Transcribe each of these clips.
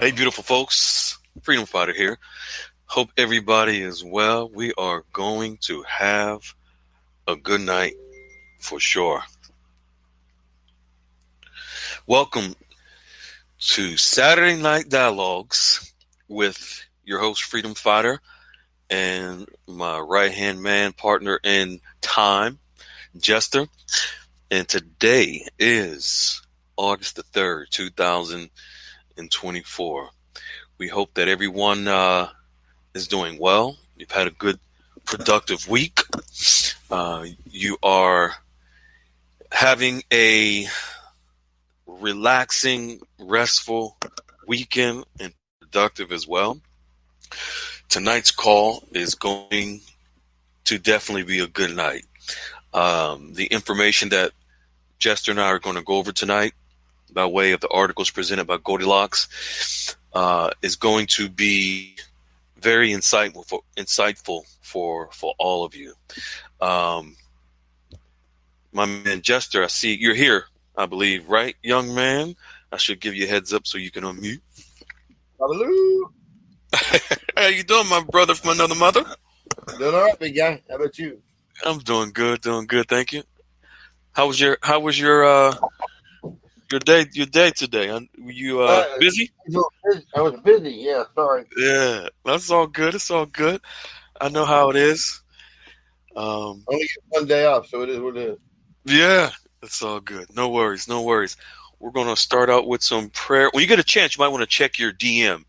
Hey, beautiful folks. Freedom Fighter here. Hope everybody is well. We are going to have a good night for sure. Welcome to Saturday Night Dialogues with your host, Freedom Fighter, and my right-hand man, partner in time, Jester. And today is August the 3rd, 2024. We hope that everyone is doing well. You've had a good, productive week. You are having a relaxing, restful weekend and productive as well. Tonight's call is going to definitely be a good night. The information that Jester and I are going to go over tonight by way of the articles presented by Goldilocks is going to be very insightful for all of you. My man Jester, I see you're here, I believe, right, young man? I should give you a heads up so you can unmute. Hello. How you doing, my brother from another mother? Doing all right, big guy. How about you? I'm doing good, thank you. How was your day today? You busy? I was busy. Yeah, sorry. Yeah, that's all good. It's all good. I know how it is. Only get one day off, so it is what it is. Yeah, it's all good. No worries. We're going to start out with some prayer. When you get a chance, you might want to check your DM.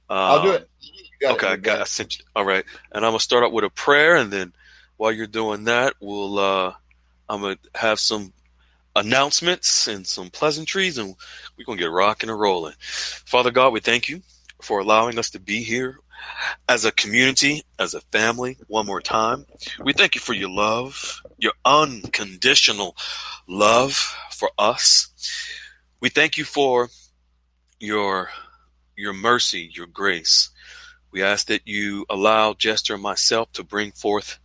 I'll do it. Okay, I sent you. All right, and I'm gonna start out with a prayer, and then while you're doing that, I'm gonna have some announcements and some pleasantries, and we're gonna get rocking and rolling. Father God, we thank you for allowing us to be here as a community, as a family, one more time. We thank you for your love, your unconditional love for us. We thank you for your mercy, your grace. We ask that you allow Jester and myself to bring forth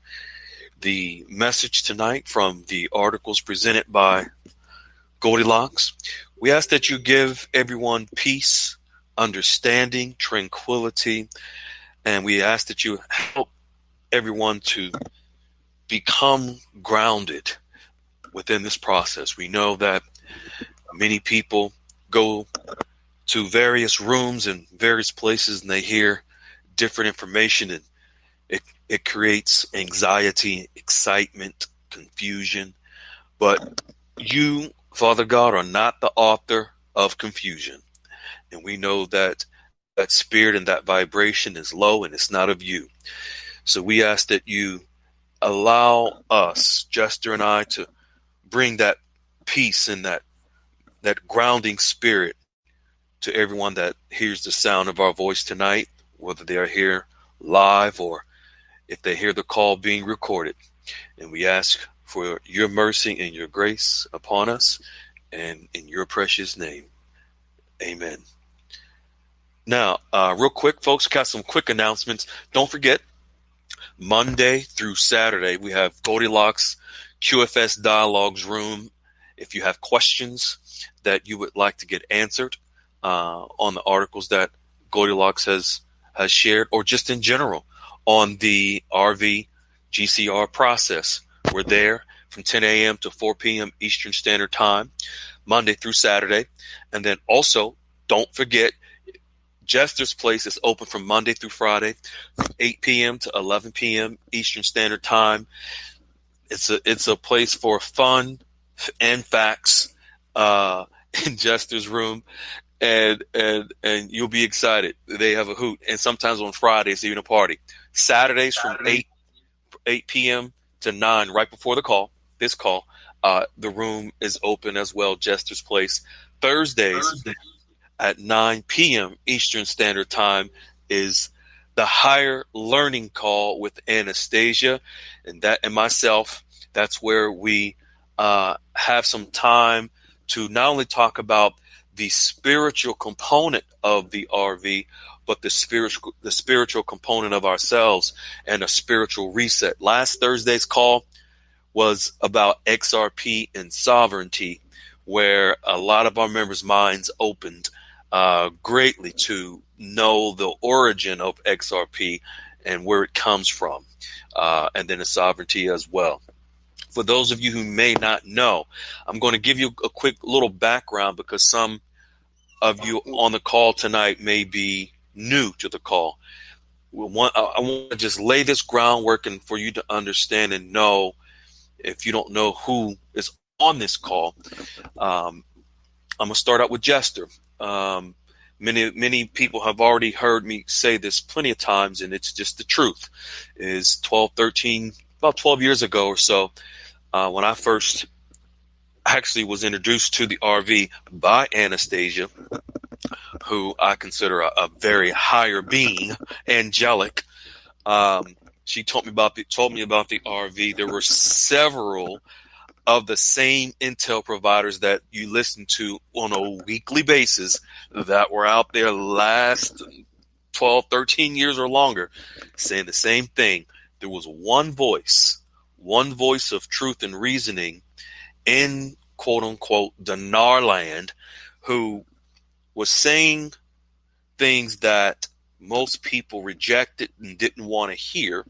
the message tonight from the articles presented by Goldilocks. We ask that you give everyone peace, understanding, tranquility, and we ask that you help everyone to become grounded within this process. We know that many people go to various rooms and various places and they hear different information, and it creates anxiety, excitement, confusion. But you, Father God, are not the author of confusion. And we know that that spirit and that vibration is low and it's not of you. So we ask that you allow us, Jester and I, to bring that peace and that grounding spirit to everyone that hears the sound of our voice tonight, whether they are here live or if they hear the call being recorded. And we ask for your mercy and your grace upon us, and in your precious name, amen. Now, real quick, folks, got some quick announcements. Don't forget, Monday through Saturday, we have Goldilocks QFS Dialogues Room. If you have questions that you would like to get answered on the articles that Goldilocks has shared, or just in general on the RV GCR process, we're there from 10 a.m. to 4 p.m. Eastern Standard Time, Monday through Saturday. And then also, don't forget, Jester's Place is open from Monday through Friday, from 8 p.m. to 11 p.m. Eastern Standard Time. It's a place for fun and facts in Jester's room. And you'll be excited. They have a hoot, and sometimes on Fridays even a party. Saturdays from 8 p.m. to 9, right before this call, the room is open as well, Jester's Place. Thursdays at 9 p.m. Eastern Standard Time is the higher learning call with Anastasia and myself. That's where we have some time to not only talk about the spiritual component of the RV, but the spiritual component of ourselves and a spiritual reset. Last Thursday's call was about XRP and sovereignty, where a lot of our members' minds opened greatly to know the origin of XRP and where it comes from, and then the sovereignty as well. For those of you who may not know, I'm going to give you a quick little background because some of you on the call tonight may be new to the call. I want to just lay this groundwork and for you to understand and know, if you don't know who is on this call. I'm going to start out with Jester. Many people have already heard me say this plenty of times, and it's just the truth. Is about 12 years ago or so, when I first actually was introduced to the RV by Anastasia, who I consider a very higher being, angelic. She told me about the RV. There were several of the same intel providers that you listen to on a weekly basis that were out there last 12, 13 years or longer saying the same thing. There was one voice of truth and reasoning in quote unquote dinar land who was saying things that most people rejected and didn't want to hear.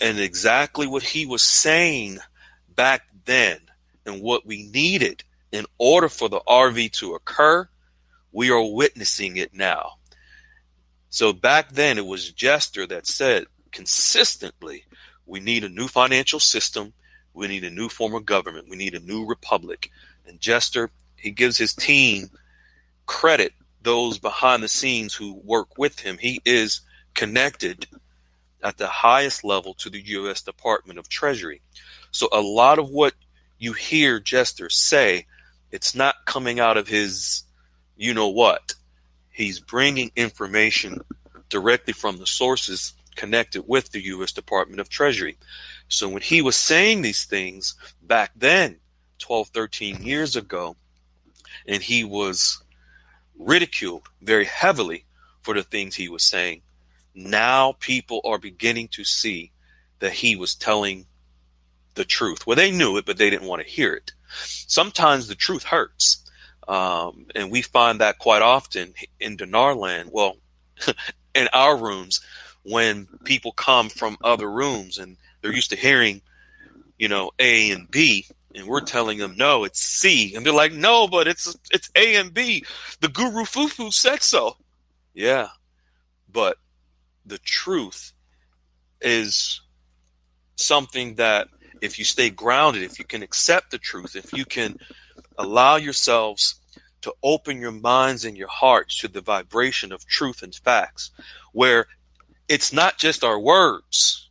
And exactly what he was saying back then and what we needed in order for the RV to occur, we are witnessing it now. So back then it was Jester that said consistently, we need a new financial system. We need a new form of government. We need a new republic. And Jester, he gives his team credit, those behind the scenes who work with him. He is connected at the highest level to the U.S. Department of Treasury. So a lot of what you hear Jester say, it's not coming out of his you know what. He's bringing information directly from the sources connected with the U.S. Department of Treasury. So when he was saying these things back then, 12, 13 years ago, and he was ridiculed very heavily for the things he was saying, now people are beginning to see that he was telling the truth. Well, they knew it, but they didn't want to hear it. Sometimes the truth hurts. And we find that quite often in dinar land. Well, in our rooms, when people come from other rooms and they're used to hearing, A and B, and we're telling them, no, it's C. And they're like, no, but it's A and B. The Guru Fufu said so. Yeah. But the truth is something that if you stay grounded, if you can accept the truth, if you can allow yourselves to open your minds and your hearts to the vibration of truth and facts, where it's not just our words.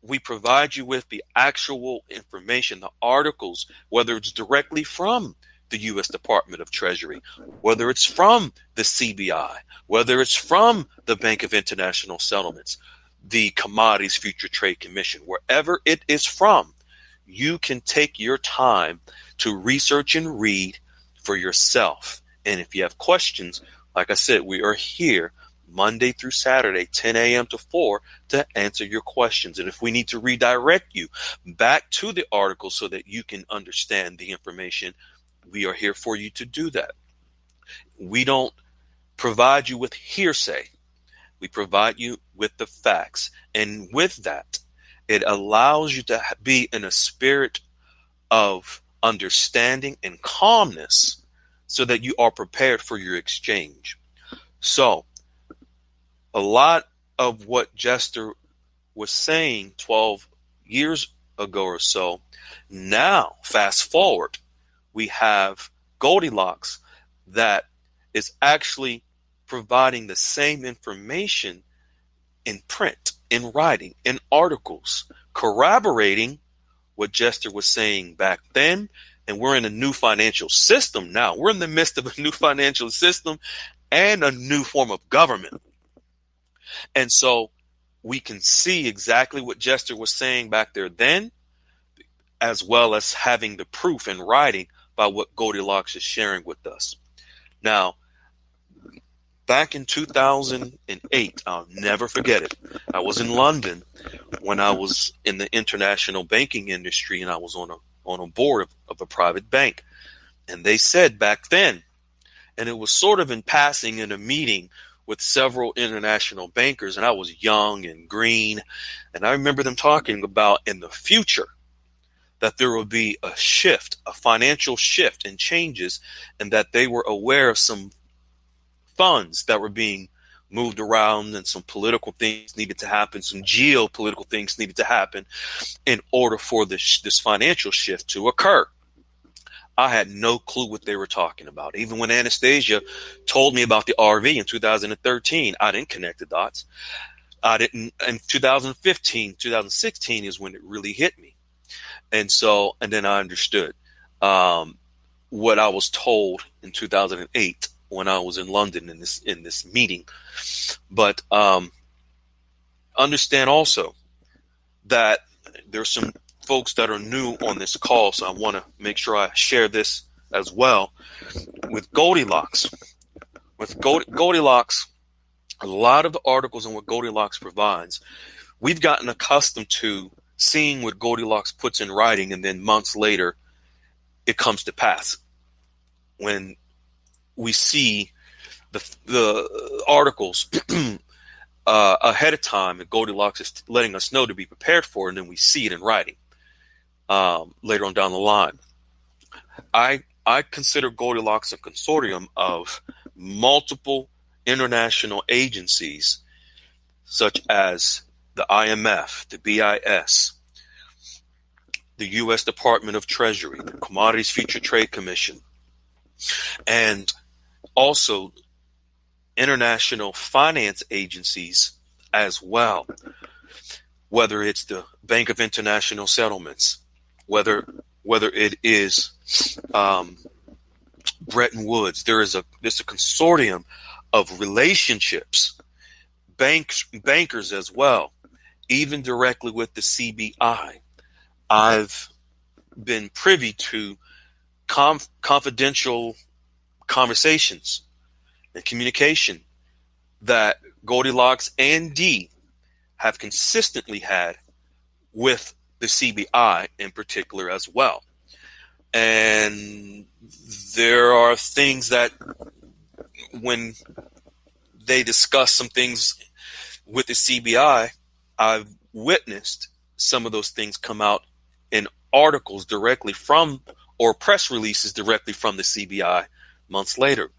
We provide you with the actual information, the articles, whether it's directly from the U.S. Department of Treasury, whether it's from the CBI, whether it's from the Bank of International Settlements, the Commodities Future Trade Commission, wherever it is from, you can take your time to research and read for yourself. And if you have questions, like I said, we are here Monday through Saturday, 10 a.m. to 4, to answer your questions. And if we need to redirect you back to the article so that you can understand the information, we are here for you to do that. We don't provide you with hearsay. We provide you with the facts. And with that, it allows you to be in a spirit of understanding and calmness so that you are prepared for your exchange. So, a lot of what Jester was saying 12 years ago or so, now, fast forward, we have Goldilocks that is actually providing the same information in print, in writing, in articles, corroborating what Jester was saying back then. And we're in a new financial system now. We're in the midst of a new financial system and a new form of government. And so we can see exactly what Jester was saying back there then, as well as having the proof in writing by what Goldilocks is sharing with us. Now, back in 2008, I'll never forget it. I was in London when I was in the international banking industry, and I was on a board of a private bank. And they said back then, And it was sort of in passing in a meeting with several international bankers, and I was young and green. And I remember them talking about in the future that there will be a shift, a financial shift and changes, and that they were aware of some funds that were being moved around and some political things needed to happen, some geopolitical things needed to happen in order for this financial shift to occur. I had no clue what they were talking about. Even when Anastasia told me about the RV in 2013, I didn't connect the dots. I didn't. In 2015, 2016 is when it really hit me. And then I understood what I was told in 2008 when I was in London in this meeting. But understand also that there's some folks that are new on this call, so I want to make sure I share this as well. With Goldilocks, Goldilocks, a lot of the articles on what Goldilocks provides, we've gotten accustomed to seeing what Goldilocks puts in writing, and then months later, it comes to pass. When we see the articles ahead of time, and Goldilocks is letting us know to be prepared for it, and then we see it in writing later on down the line. I consider Goldilocks a consortium of multiple international agencies, such as the IMF, the BIS, the U.S. Department of Treasury, the Commodities Future Trade Commission, and also international finance agencies as well, whether it's the Bank of International Settlements, whether it is Bretton Woods. There's a consortium of relationships, bankers as well, even directly with the CBI. I've been privy to confidential conversations and communication that Goldilocks and D have consistently had with the CBI in particular as well. And there are things that when they discuss some things with the CBI, I've witnessed some of those things come out in articles directly from, or press releases directly from the CBI months later.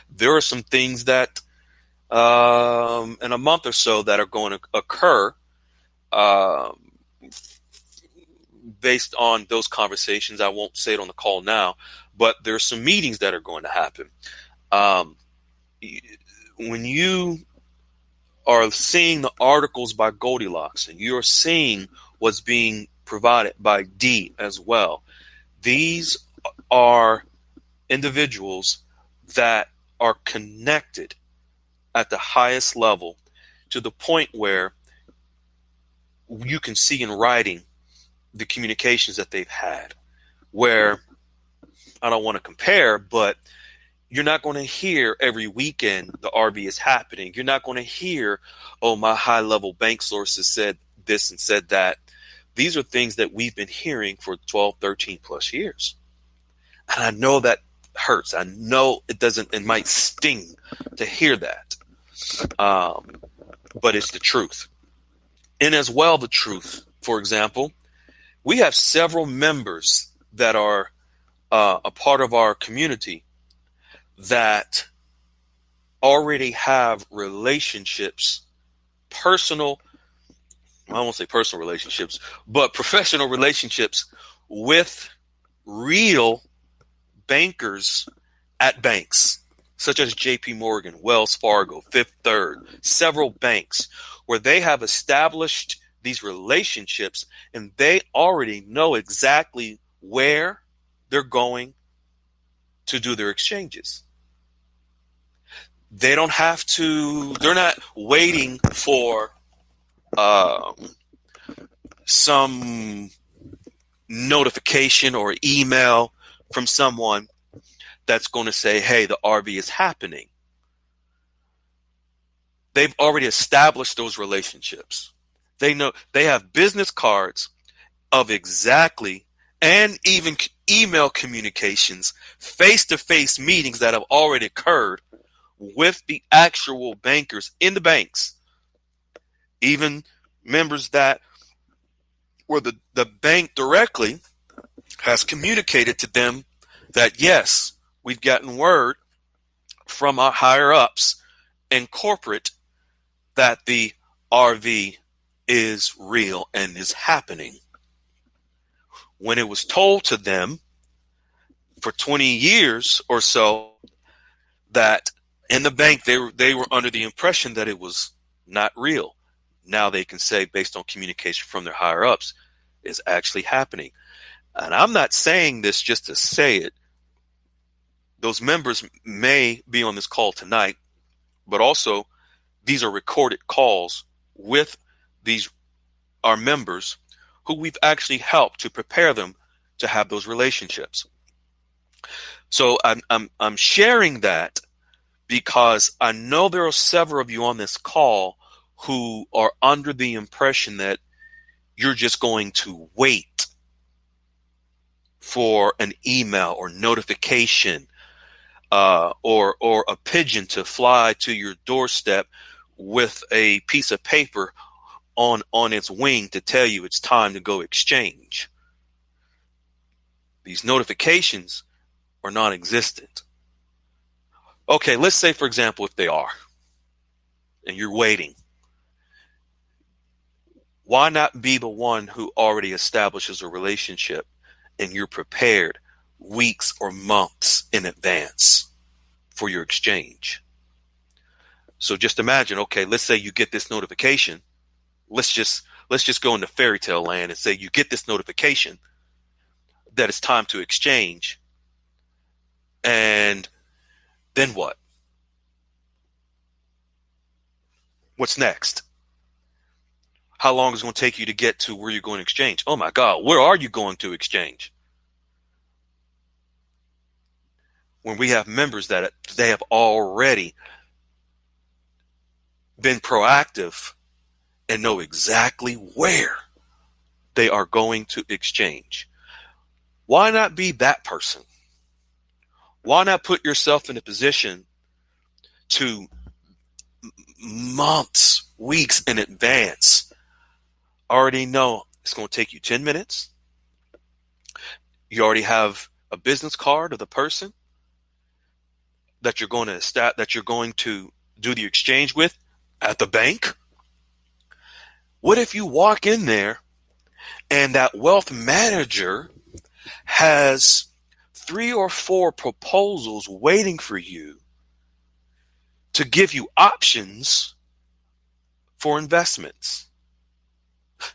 There are some things that in a month or so that are going to occur based on those conversations. I won't say it on the call now, but there's some meetings that are going to happen. When you are seeing the articles by Goldilocks and you're seeing what's being provided by D as well, these are individuals that are connected at the highest level to the point where you can see in writing the communications that they've had, where I don't want to compare, but you're not going to hear every weekend the RV is happening. You're not going to hear, oh, my high level bank sources said this and said that. These are things that we've been hearing for 12, 13 plus years. And I know that hurts. I know it might sting to hear that. But it's the truth. And as well, the truth, for example, we have several members that are a part of our community that already have relationships, I won't say personal relationships, but professional relationships with real bankers at banks, such as JP Morgan, Wells Fargo, Fifth Third, several banks where they have established these relationships and they already know exactly where they're going to do their exchanges. They don't have to, they're not waiting for some notification or email from someone that's going to say, hey, the RV is happening. They've already established those relationships. They know, they have business cards of exactly, and even email communications, face-to-face meetings that have already occurred with the actual bankers in the banks, even members that where the bank directly has communicated to them that, yes, we've gotten word from our higher ups in corporate that the RV is real and is happening. When it was told to them for 20 years or so that in the bank they were under the impression that it was not real. Now they can say, based on communication from their higher ups, it's actually happening. And I'm not saying this just to say it. Those members may be on this call tonight, but also these are recorded calls with our members who we've actually helped to prepare them to have those relationships. So I'm sharing that because I know there are several of you on this call who are under the impression that you're just going to wait for an email or notification or a pigeon to fly to your doorstep with a piece of paper on its wing to tell you it's time to go exchange. These notifications are non-existent. Okay, let's say, for example, if they are, and you're waiting, why not be the one who already establishes a relationship and you're prepared weeks or months in advance for your exchange? So just imagine, okay, let's say you get this notification. Let's just go into fairy tale land and say you get this notification that it's time to exchange. And then what? What's next? How long is it going to take you to get to where you're going to exchange? Oh my God, where are you going to exchange? When we have members that they have already been proactive and know exactly where they are going to exchange. Why not be that person? Why not put yourself in a position to months, weeks in advance already know it's going to take you 10 minutes. You already have a business card of the person that you're going to do the exchange with at the bank. What if you walk in there and that wealth manager has 3 or 4 proposals waiting for you to give you options for investments?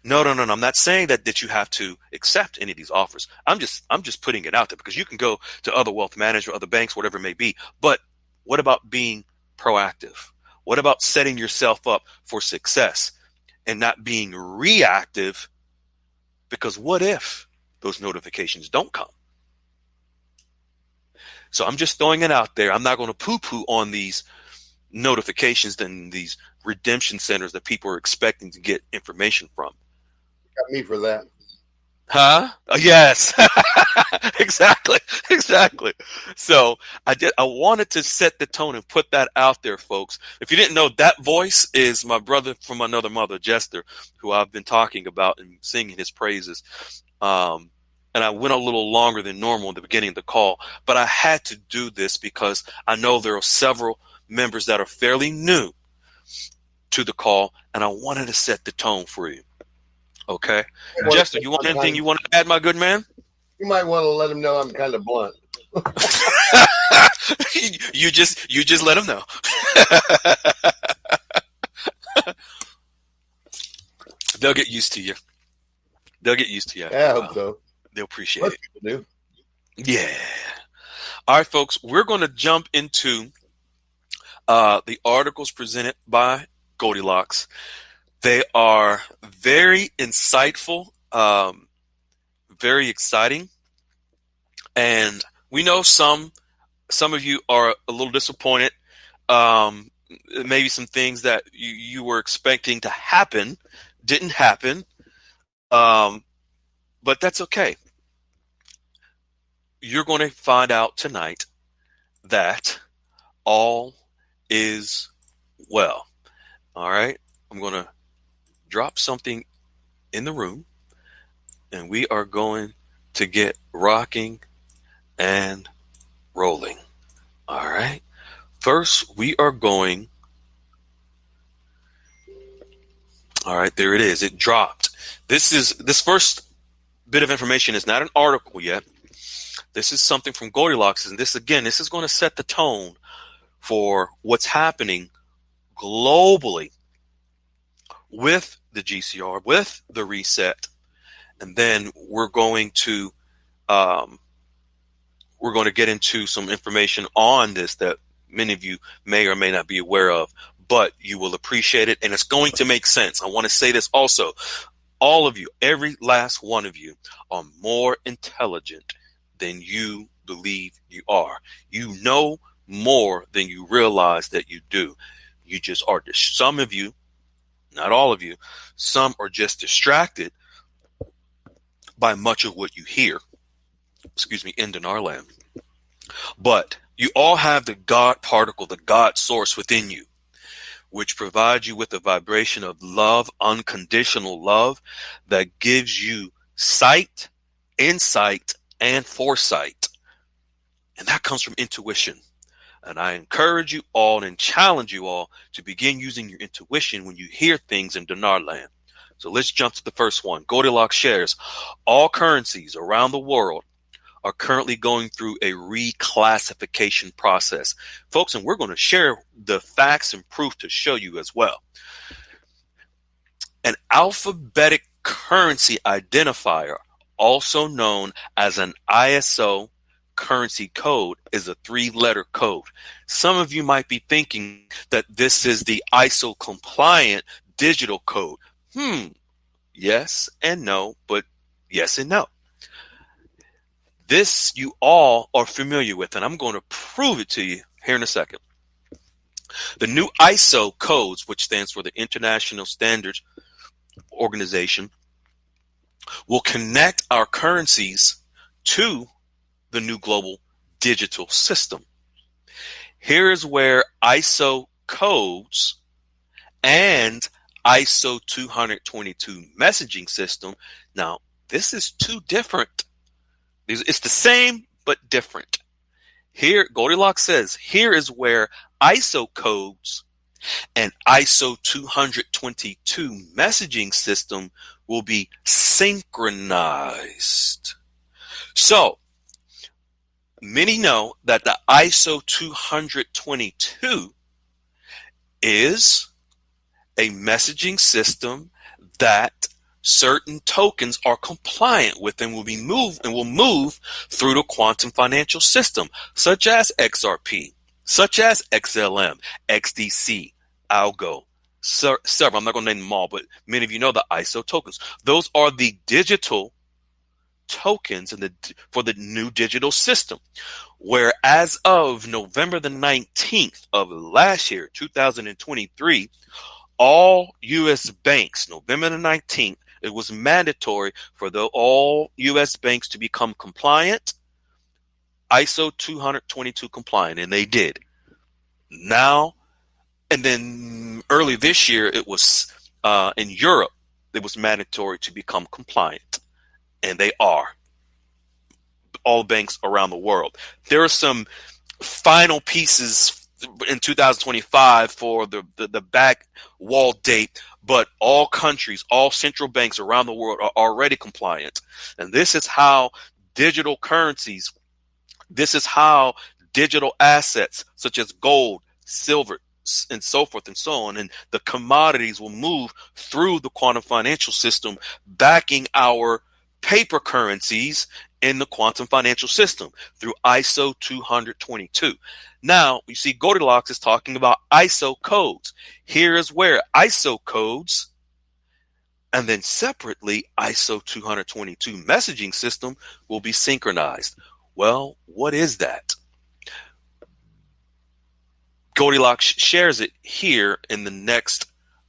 No. I'm not saying that you have to accept any of these offers. I'm just putting it out there because you can go to other wealth managers, other banks, whatever it may be. But what about being proactive? What about setting yourself up for success and not being reactive? Because what if those notifications don't come? So I'm just throwing it out there. I'm not going to poo-poo on these notifications and these redemption centers that people are expecting to get information from. Got me for that. Huh? Yes. Exactly. So I wanted to set the tone and put that out there, folks. If you didn't know, that voice is my brother from another mother, Jester, who I've been talking about and singing his praises. And I went a little longer than normal in the beginning of the call, but I had to do this because I know there are several members that are fairly new to the call, and I wanted to set the tone for you. Okay. Jester, you want anything you want to add, my good man? You might want to let him know I'm kind of blunt. you just let him know. They'll get used to you. Yeah, I hope so. They'll appreciate Most it. people do. Yeah. All right, folks, we're going to jump into the articles presented by Goldilocks. They are very insightful, very exciting. And we know some of you are a little disappointed. Maybe some things that you were expecting to happen didn't happen. But that's okay. you're going to find out tonight that all is well. All right. I'm going to drop something in the room and we are going to get rocking and rolling. All right. First, we are going. All right. There it is. It dropped. This first bit of information is not an article yet. This is something from Goldilocks. And this is going to set the tone for what's happening globally with the GCR, with the reset, and then we're going to get into some information on this that many of you may or may not be aware of, but you will appreciate it, and it's going to make sense. I want to say this also. All of you, every last one of you, are more intelligent than you believe you are. You know more than you realize that you do. You just are. Some of you, not all of you, some are just distracted by much of what you hear, in Dinar land. But you all have the God particle, the God source within you, which provides you with a vibration of love, unconditional love, that gives you sight, insight, and foresight. And that comes from intuition. And I encourage you all and challenge you all to begin using your intuition when you hear things in Dinar land. So let's jump to the first one. Goldilocks shares all currencies around the world are currently going through a reclassification process. Folks, and we're going to share the facts and proof to show you as well. An alphabetic currency identifier, also known as an ISO currency code, is a 3-letter code. Some of you might be thinking that this is the ISO compliant digital code. Yes and no, but yes and no. This you all are familiar with, and I'm going to prove it to you here in a second. The new ISO codes, which stands for the International Standards Organization, will connect our currencies to the new global digital system. Here is where ISO codes and ISO 222 messaging system. Now, this is two different. It's the same, but different. Here, Goldilocks says, here is where ISO codes and ISO 222 messaging system will be synchronized. So, many know that the ISO 222 is a messaging system that certain tokens are compliant with and will move through the quantum financial system, such as XRP, such as XLM, XDC, Algo, several. I'm not going to name them all, but many of you know the ISO tokens. Those are the digital tokens for the new digital system, where as of November the 19th of last year, 2023, all U.S. banks, November the 19th, it was mandatory for all U.S. banks to become compliant, ISO 222 compliant, and they did. Now, and then early this year, it was in Europe, it was mandatory to become compliant, and they are. All banks around the world. There are some final pieces in 2025 for the back wall date, but all countries, all central banks around the world are already compliant. And this is how digital currencies, this is how digital assets such as gold, silver, and so forth and so on, and the commodities will move through the quantum financial system, backing our paper currencies in the quantum financial system through ISO 222. Now, you see, Goldilocks is talking about ISO codes. Here is where ISO codes and then separately ISO 222 messaging system will be synchronized. Well, what is that? Goldilocks shares it here in the next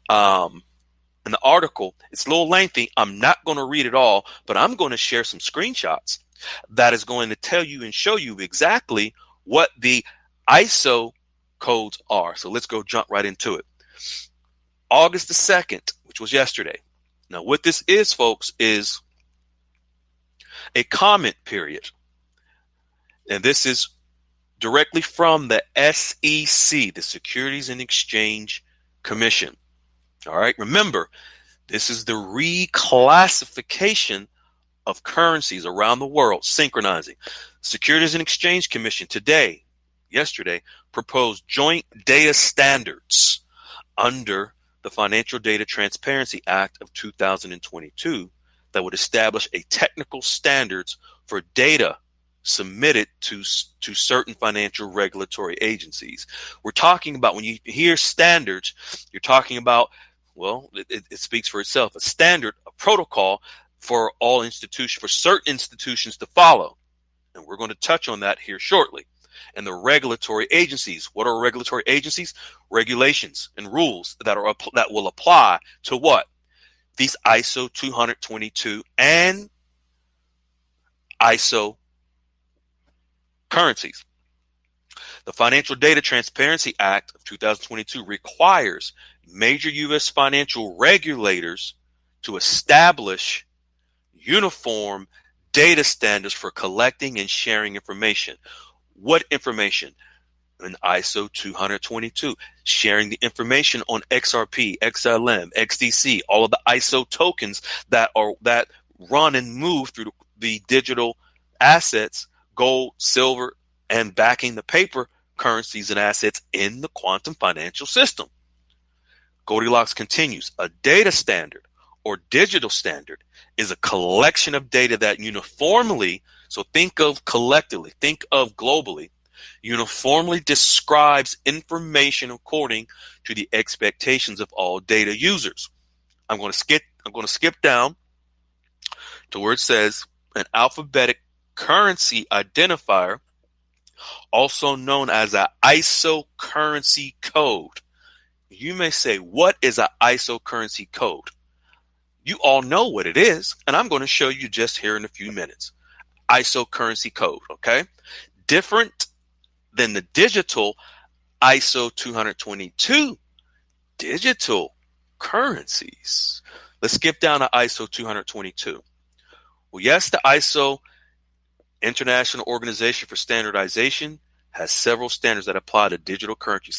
in the article. It's a little lengthy. I'm not going to read it all, but I'm going to share some screenshots that is going to tell you and show you exactly what the ISO codes are. So let's go jump right into it. August the 2nd, which was yesterday. Now, what this is, folks, is a comment period. And this is directly from the SEC, the Securities and Exchange Commission. All right. Remember, this is the reclassification of currencies around the world, synchronizing. Securities and Exchange Commission yesterday, proposed joint data standards under the Financial Data Transparency Act of 2022 that would establish a technical standards for data submitted to certain financial regulatory agencies. We're talking about, when you hear standards, you're talking about, well, it speaks for itself, a standard, a protocol for all institutions, for certain institutions to follow. And we're going to touch on that here shortly. And the regulatory agencies. What are regulatory agencies? Regulations and rules that will apply to what? These ISO 222 and ISO currencies. The Financial Data Transparency Act of 2022 requires major U.S. financial regulators to establish uniform data standards for collecting and sharing information. What information? In ISO 222, sharing the information on XRP, XLM, XDC, all of the ISO tokens that run and move through the digital assets, gold, silver, and backing the paper currencies and assets in the quantum financial system. Goldilocks continues, a data standard or digital standard is a collection of data that uniformly, so think of collectively, think of globally, uniformly describes information according to the expectations of all data users. I'm going to skip down to where it says an alphabetic currency identifier, also known as an ISO currency code. You may say, what is an ISO currency code? You all know what it is, and I'm going to show you just here in a few minutes. ISO currency code, okay? Different than the digital ISO 222 digital currencies. Let's skip down to ISO 222. Well, yes, the ISO, International Organization for Standardization, has several standards that apply to digital currencies,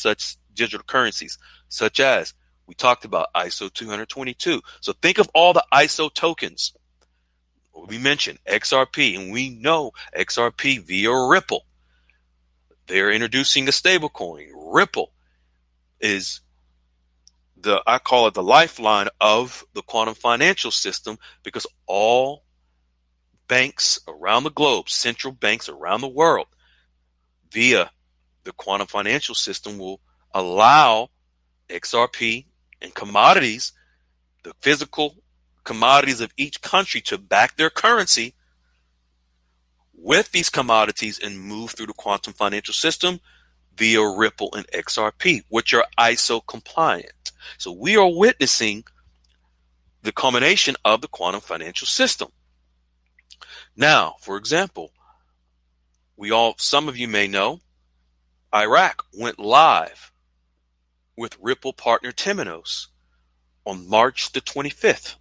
such as we talked about ISO 222. So think of all the ISO tokens. We mentioned XRP, and we know XRP via Ripple. They're introducing a stablecoin. Ripple is I call it the lifeline of the quantum financial system, because all banks around the globe, central banks around the world, via the quantum financial system will allow XRP and commodities, the physical commodities of each country, to back their currency with these commodities and move through the quantum financial system via Ripple and XRP, which are ISO compliant. So we are witnessing the culmination of the quantum financial system. Now, for example, some of you may know, Iraq went live with Ripple partner Temenos on March the 25th.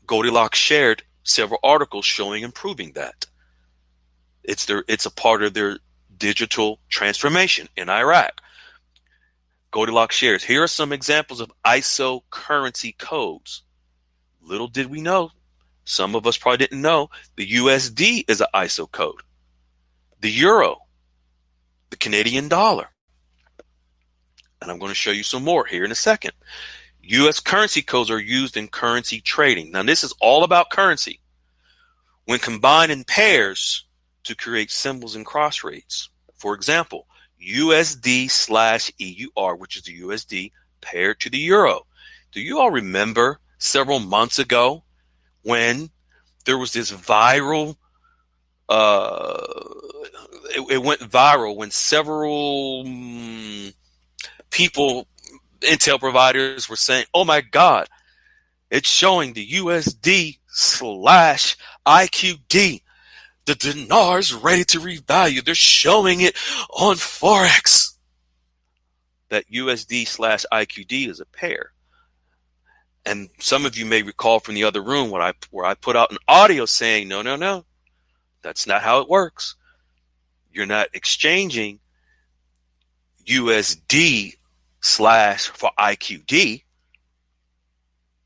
Goldilocks shared several articles showing and proving that. It's a part of their digital transformation in Iraq. Goldilocks shares, here are some examples of ISO currency codes. Little did we know, some of us probably didn't know, the USD is an ISO code. The euro, the Canadian dollar. And I'm going to show you some more here in a second. U.S. currency codes are used in currency trading. Now, this is all about currency. When combined in pairs to create symbols and cross rates. For example, USD/EUR, which is the USD paired to the euro. Do you all remember several months ago when there was this viral, it went viral when several people, intel providers, were saying, oh my God, it's showing the USD/INR IQD. The dinar is ready to revalue. They're showing it on Forex. That USD/IQD is a pair. And some of you may recall from the other room where I put out an audio saying, no, that's not how it works. You're not exchanging USD/ for IQD.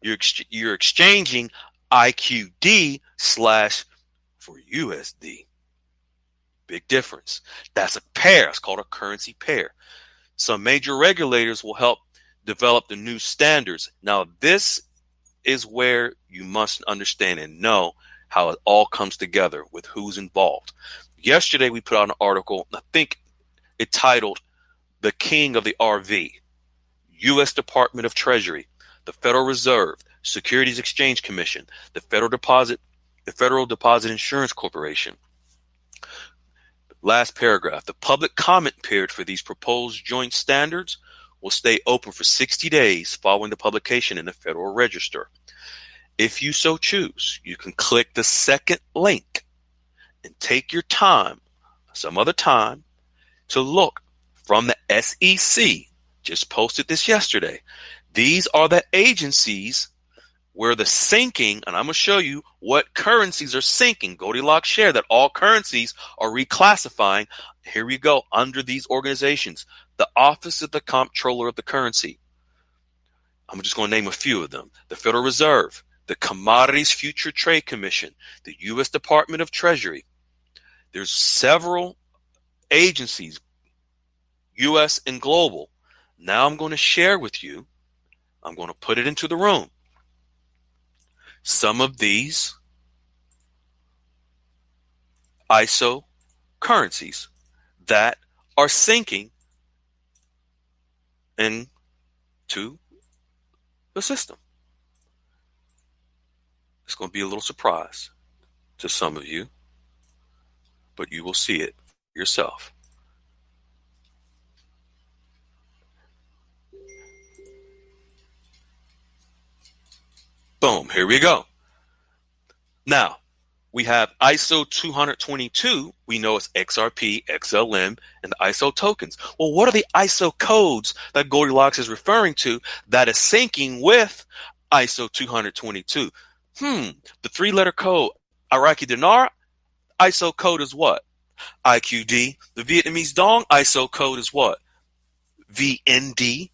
You're exchanging IQD/ for USD. Big difference. That's a pair. It's called a currency pair. Some major regulators will help develop the new standards. Now, this is where you must understand and know how it all comes together with who's involved. Yesterday, we put out an article, I think it titled The King of the RV, U.S. Department of Treasury, the Federal Reserve, Securities Exchange Commission, the Federal Deposit Insurance Corporation. Last paragraph. The public comment period for these proposed joint standards will stay open for 60 days following the publication in the Federal Register. If you so choose, you can click the second link and take your time, some other time, to look from the SEC. Just posted this yesterday. These are the agencies where the sinking, and I'm going to show you what currencies are sinking. Goldilocks shared that all currencies are reclassifying. Here we go. Under these organizations, the Office of the Comptroller of the Currency. I'm just going to name a few of them. The Federal Reserve, the Commodities Future Trade Commission, the U.S. Department of Treasury. There's several agencies, U.S. and global. Now I'm going to share with you, I'm going to put it into the room, some of these ISO currencies that are sinking into the system. It's going to be a little surprise to some of you, but you will see it yourself. Boom, here we go. Now, we have ISO 222. We know it's XRP, XLM, and the ISO tokens. Well, what are the ISO codes that Goldilocks is referring to that is syncing with ISO 222? The three-letter code, Iraqi dinar, ISO code is what? IQD. The Vietnamese dong, ISO code is what? VND.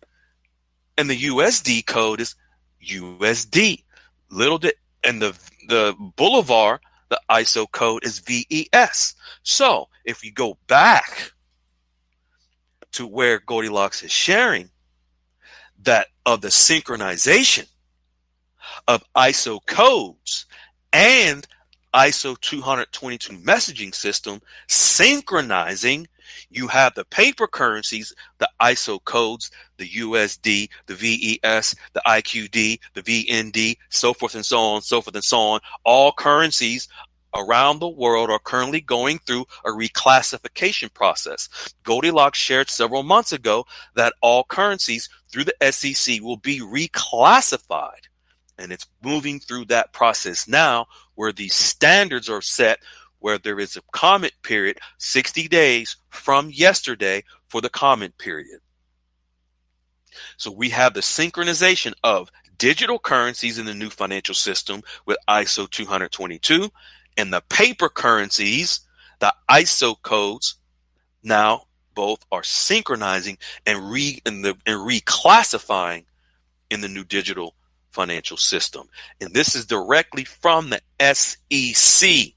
And the USD code is USD. And the Boulevard, the ISO code is VES. So if you go back to where Goldilocks is sharing that of the synchronization of ISO codes and ISO 222 messaging system synchronizing, you have the paper currencies, the ISO codes, the USD, the VES, the IQD, the VND, so forth and so on. All currencies around the world are currently going through a reclassification process. Goldilocks shared several months ago that all currencies through the SEC will be reclassified. And it's moving through that process now where these standards are set, where there is a comment period, 60 days from yesterday for the comment period. So we have the synchronization of digital currencies in the new financial system with ISO 222 and the paper currencies, the ISO codes, now both are synchronizing and reclassifying in the new digital financial system. And this is directly from the SEC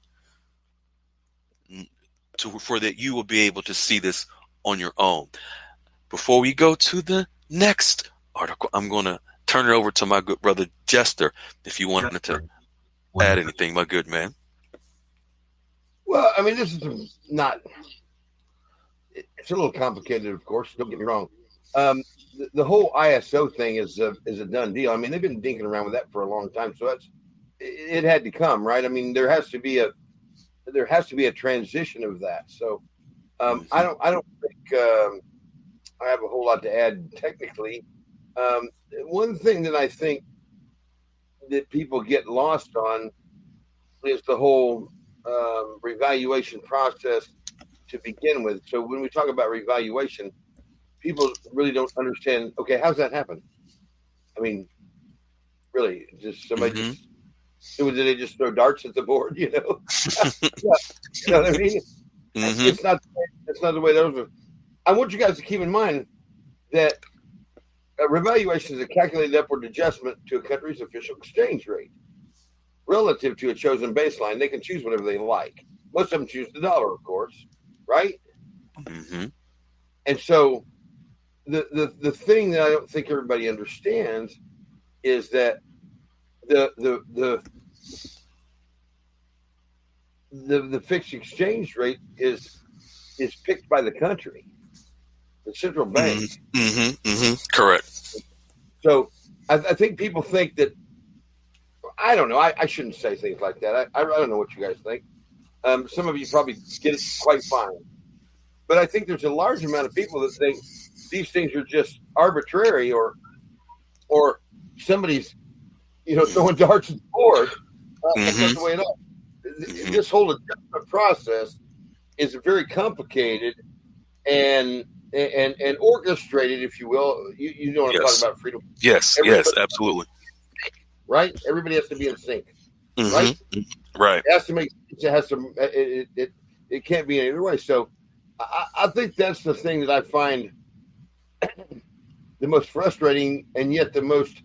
for that you will be able to see this on your own. Before we go to the next article, I'm going to turn it over to my good brother Jester, if you wanted to add anything, my good man. Well, I mean, this is not, it's a little complicated, of course, don't get me wrong. The whole ISO thing is a done deal. I mean, they've been dinking around with that for a long time, so it had to come, right? I mean, there has to be a transition of that. So I don't think I have a whole lot to add technically. One thing that I think that people get lost on, is the whole revaluation process to begin with. So when we talk about revaluation, people really don't understand, okay, how's that happen? I mean, really, just somebody Mm-hmm. just, did they just throw darts at the board, you know? You know what I mean? Mm-hmm. It's not the way those are. I want you guys to keep in mind that a revaluation is a calculated upward adjustment to a country's official exchange rate relative to a chosen baseline. They can choose whatever they like. Most of them choose the dollar, of course, right? Mm-hmm. And so the thing that I don't think everybody understands is that the fixed exchange rate is picked by the country, the central bank. Mm-hmm. Mm-hmm. Correct. So I think people think that, I don't know. I shouldn't say things like that. I don't know what you guys think. Some of you probably get it quite fine. But I think there's a large amount of people that think these things are just arbitrary or somebody's, throwing darts at the board. That's not the way it is. This whole adjustment process is very complicated and orchestrated, if you will. You know what I'm talking about, freedom. Yes, yes, absolutely. Right? Everybody has to be in sync. Mm-hmm. Right? Right. It has to make sense. It has to. It can't be any other way. So I think that's the thing that I find the most frustrating, and yet the most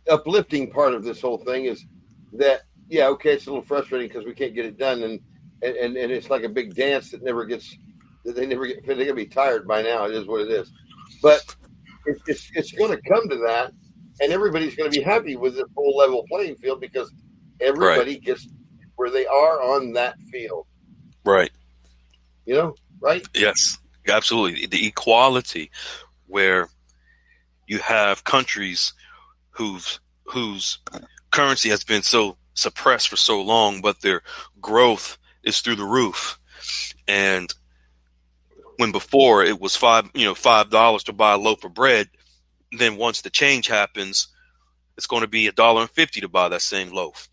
uplifting part of this whole thing is that, yeah, okay, it's a little frustrating because we can't get it done, and it's like a big dance that never gets. They never get. They're gonna be tired by now. It is what it is, but it's going to come to that, and everybody's going to be happy with this whole level playing field because everybody gets where they are on that field. Right. Right? Yes, absolutely. The equality where you have countries whose currency has been so suppressed for so long, but their growth is through the roof. And when before it was $5 to buy a loaf of bread, then once the change happens, it's going to be $1.50 to buy that same loaf.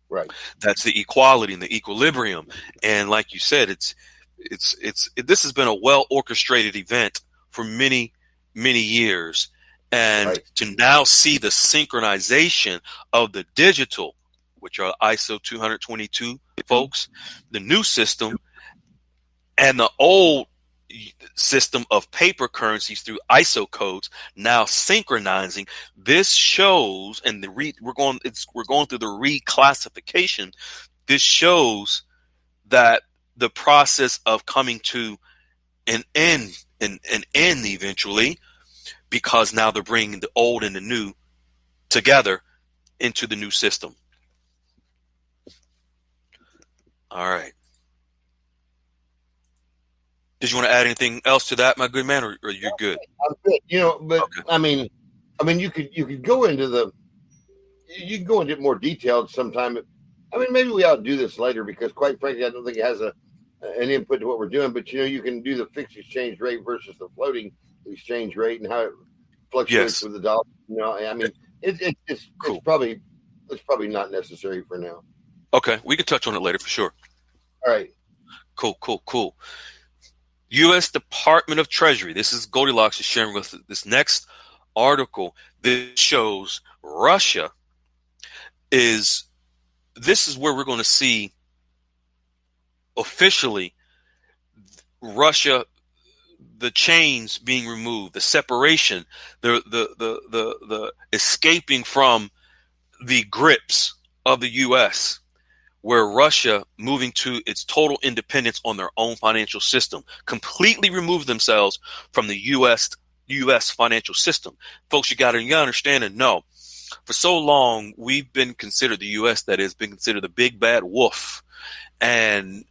Right. That's the equality and the equilibrium. And like you said, this has been a well orchestrated event for many, many years. And to now see the synchronization of the digital, which are ISO 222 folks, the new system, and the old system of paper currencies through ISO codes now synchronizing. This shows, and we're going through the reclassification. This shows that the process of coming to an end eventually, because now they're bringing the old and the new together into the new system. All right. Did you want to add anything else to that, my good man, or you're good? I'm good. But okay. I mean, you could go into more detail sometime. I mean, maybe we ought to do this later because, quite frankly, I don't think it has an input to what we're doing. But you can do the fixed exchange rate versus the floating exchange rate and how it fluctuates with the dollar. I mean, it's probably not necessary for now. Okay, we can touch on it later for sure. All right. Cool. U.S. Department of Treasury. This is Goldilocks is sharing with this next article. This shows Russia is. This is where we're going to see officially Russia, the chains being removed, the separation, the escaping from the grips of the U.S., where Russia moving to its total independence on their own financial system, completely remove themselves from the U.S. financial system. Folks, you got to understand and know, for so long, we've been considered, the U.S. that has been considered the big bad wolf. And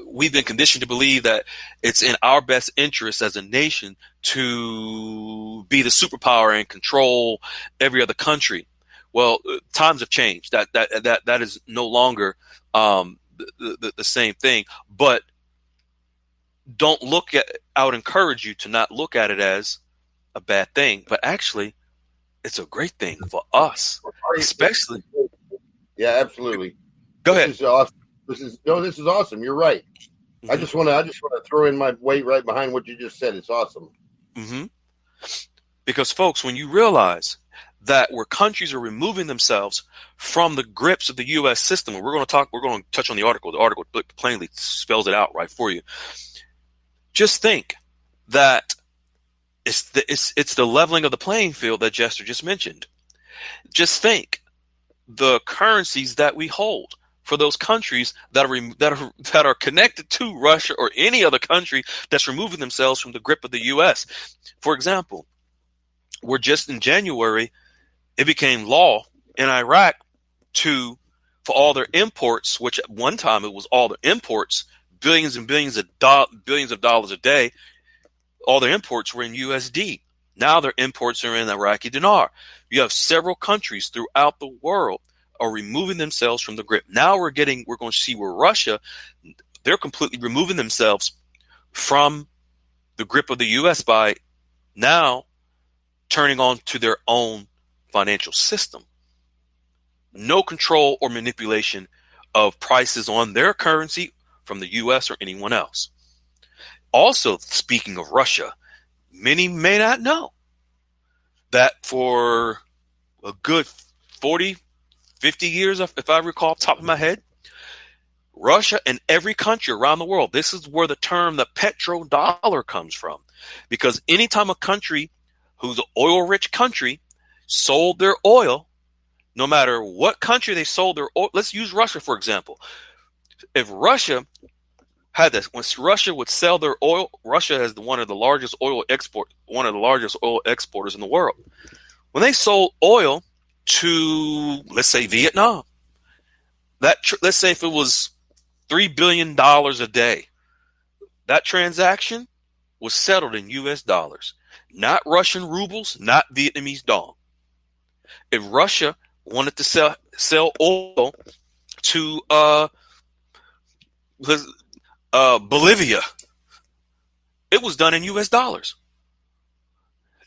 we've been conditioned to believe that it's in our best interest as a nation to be the superpower and control every other country. Well, times have changed. That is no longer the same thing. But don't I would encourage you to not look at it as a bad thing, but actually, it's a great thing for us, especially. Yeah, absolutely. Go This ahead. is awesome. This is awesome. You're right. I Hmm. just want to throw in my weight right behind what you just said. It's awesome. Hmm. Because, folks, when you realize that where countries are removing themselves from the grips of the U.S. system, and we're going to touch on the article. The article plainly spells it out right for you. Just think that it's the leveling of the playing field that Jester just mentioned. Just think the currencies that we hold for those countries that are connected to Russia or any other country that's removing themselves from the grip of the U.S. For example, we're just in January, it became law in Iraq for all their imports, which at one time it was all their imports, billions and billions of dollars a day. All their imports were in USD. Now their imports are in Iraqi dinar. You have several countries throughout the world are removing themselves from the grip. Now we're going to see where Russia, they're completely removing themselves from the grip of the U.S. by now turning on to their own financial system. No control or manipulation of prices on their currency from the U.S. or anyone else. Also, speaking of Russia, many may not know that for a good 40, 50 years, if I recall off the top of my head, Russia and every country around the world, this is where the term the petrodollar comes from. Because anytime a country who's an oil-rich country sold their oil, no matter what country they sold their oil, let's use Russia, for example. If Russia had this, when Russia would sell their oil, Russia has one of the largest oil exporters in the world. When they sold oil to, let's say, Vietnam, let's say if it was $3 billion a day, that transaction was settled in US dollars, not Russian rubles, not Vietnamese dong. If Russia wanted to sell oil to Bolivia, it was done in US dollars,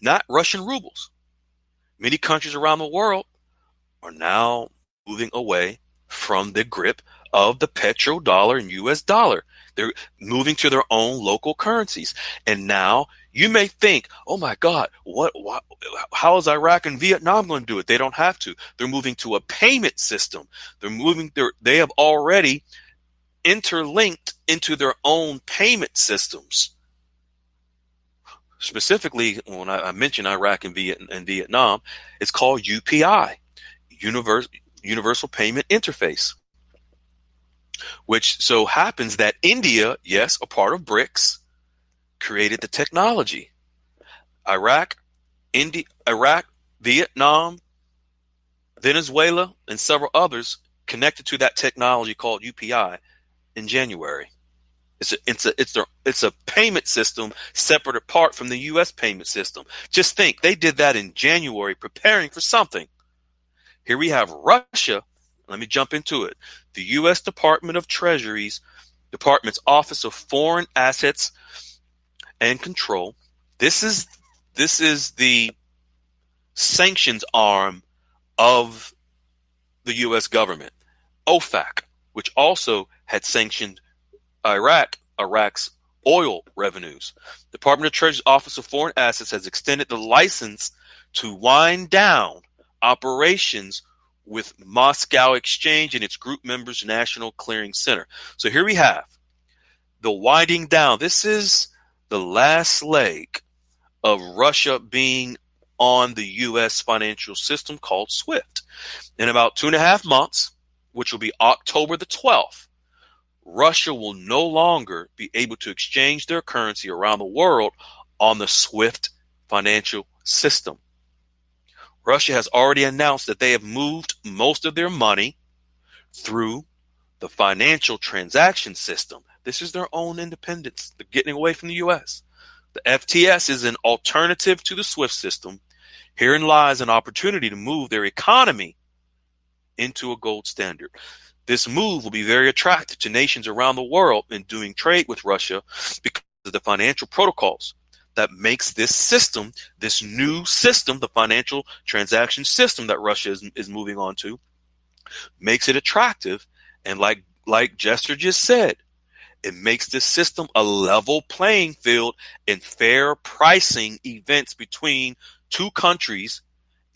not Russian rubles. Many countries around the world are now moving away from the grip of the petrodollar and US dollar. They're moving to their own local currencies. And now you may think, oh my God, how is Iraq and Vietnam going to do it? They don't have to. They're moving to a payment system. They have already interlinked into their own payment systems. Specifically, when I mentioned Iraq and Vietnam, it's called UPI, Universal Payment Interface, which so happens that India, yes, a part of BRICS, created the technology. Iraq, Vietnam, Venezuela, and several others connected to that technology called UPI in January. It's a payment system separate apart from the U.S. payment system. Just think, they did that in January, preparing for something. Here we have Russia. Let me jump into it. The U.S. Department of Treasury's Department's Office of Foreign Assets and Control. This is the sanctions arm of the U.S. government. OFAC, which also had sanctioned Iraq's oil revenues. Department of Treasury's Office of Foreign Assets has extended the license to wind down operations with Moscow Exchange and its group members' National Clearing Center. So here we have the winding down. This is the last leg of Russia being on the U.S. financial system called SWIFT. In about 2.5 months, which will be October the 12th, Russia will no longer be able to exchange their currency around the world on the SWIFT financial system. Russia has already announced that they have moved most of their money through the financial transaction system. This is their own independence. They're getting away from the U.S. The FTS is an alternative to the SWIFT system. Herein lies an opportunity to move their economy into a gold standard. This move will be very attractive to nations around the world in doing trade with Russia because of the financial protocols that makes this system, this new system, the financial transaction system that Russia is moving on to, makes it attractive. And like Jester just said, it makes this system a level playing field and fair pricing events between two countries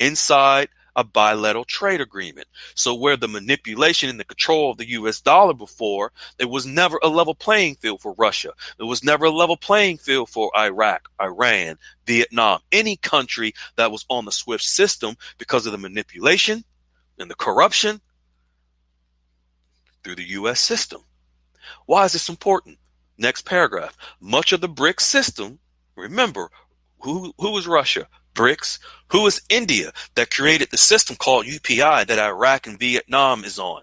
inside a bilateral trade agreement. So where the manipulation and the control of the US dollar before, there was never a level playing field for Russia. There was never a level playing field for Iraq, Iran, Vietnam, any country that was on the SWIFT system because of the manipulation and the corruption through the US system. Why is this important? Next paragraph. Much of the BRICS system, remember, who is Russia? BRICS. Who is India that created the system called UPI that Iraq and Vietnam is on?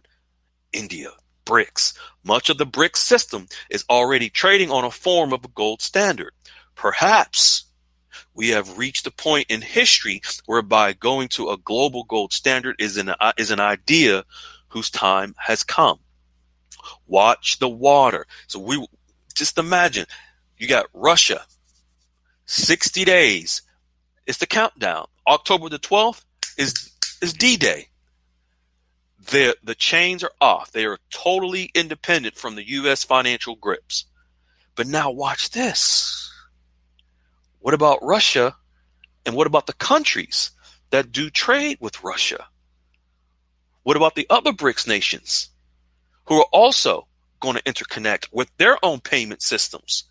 India. BRICS. Much of the BRICS system is already trading on a form of a gold standard. Perhaps we have reached a point in history whereby going to a global gold standard is an idea whose time has come. Watch the water. So we just imagine you got Russia, 60 days. It's the countdown. October the 12th is D-Day. The chains are off. They are totally independent from the U.S. financial grips. But now watch this. What about Russia? And what about the countries that do trade with Russia? What about the other BRICS nations who are also going to interconnect with their own payment systems?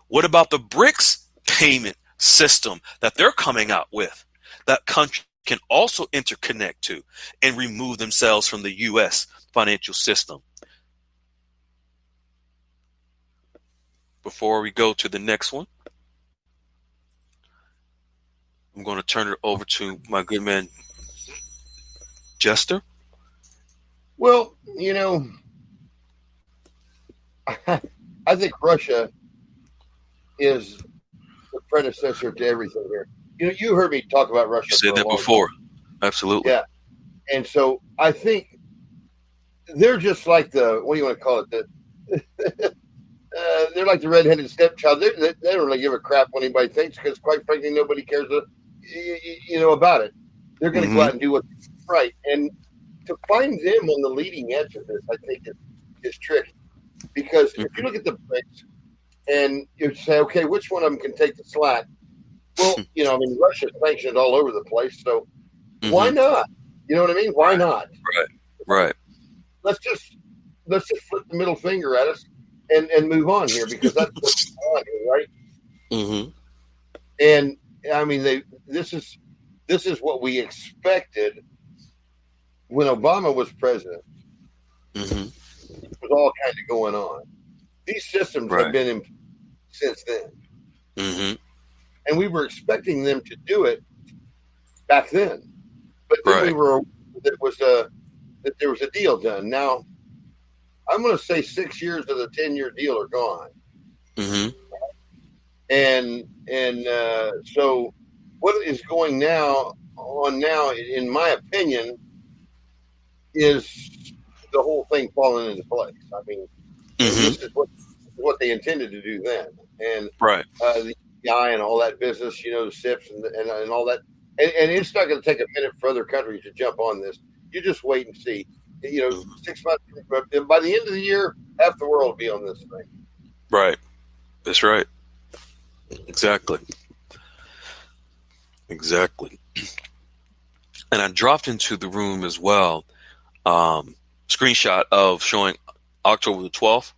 What about the BRICS payment system that they're coming out with that country can also interconnect to and remove themselves from the U.S. financial system? Before we go to the next one, I'm going to turn it over to my good man, Jester. Well, I think Russia is the predecessor to everything here. You heard me talk about Russia. You said that before. Absolutely. Yeah. And so I think they're just like what do you want to call it? They're like the redheaded stepchild. They don't really give a crap what anybody thinks because, quite frankly, nobody cares about it. They're going to go out and do what's right. And to find them on the leading edge of this, I think is tricky. Because if you look at the BRICS and you say, okay, which one of them can take the slack? Well, Russia's sanctioned all over the place, so why not? You know what I mean? Why not? Right. Let's just flip the middle finger at us and move on here because that's what's going on here, right? Mm-hmm. And I mean, this is what we expected when Obama was president. Mm-hmm. It was all kind of going on. These systems have been in since then. Mm-hmm. And we were expecting them to do it back then. But then there was a deal done. Now, I'm going to say 6 years of the 10-year deal are gone. Mm-hmm. And so what is going now, in my opinion, is the whole thing falling into place. I mean, this is what they intended to do then. And the EI and all that business, the SIPs and all that. And it's not going to take a minute for other countries to jump on this. You just wait and see. 6 months, by the end of the year, half the world will be on this thing. Right. That's right. Exactly. And I dropped into the room as well, screenshot of showing October the 12th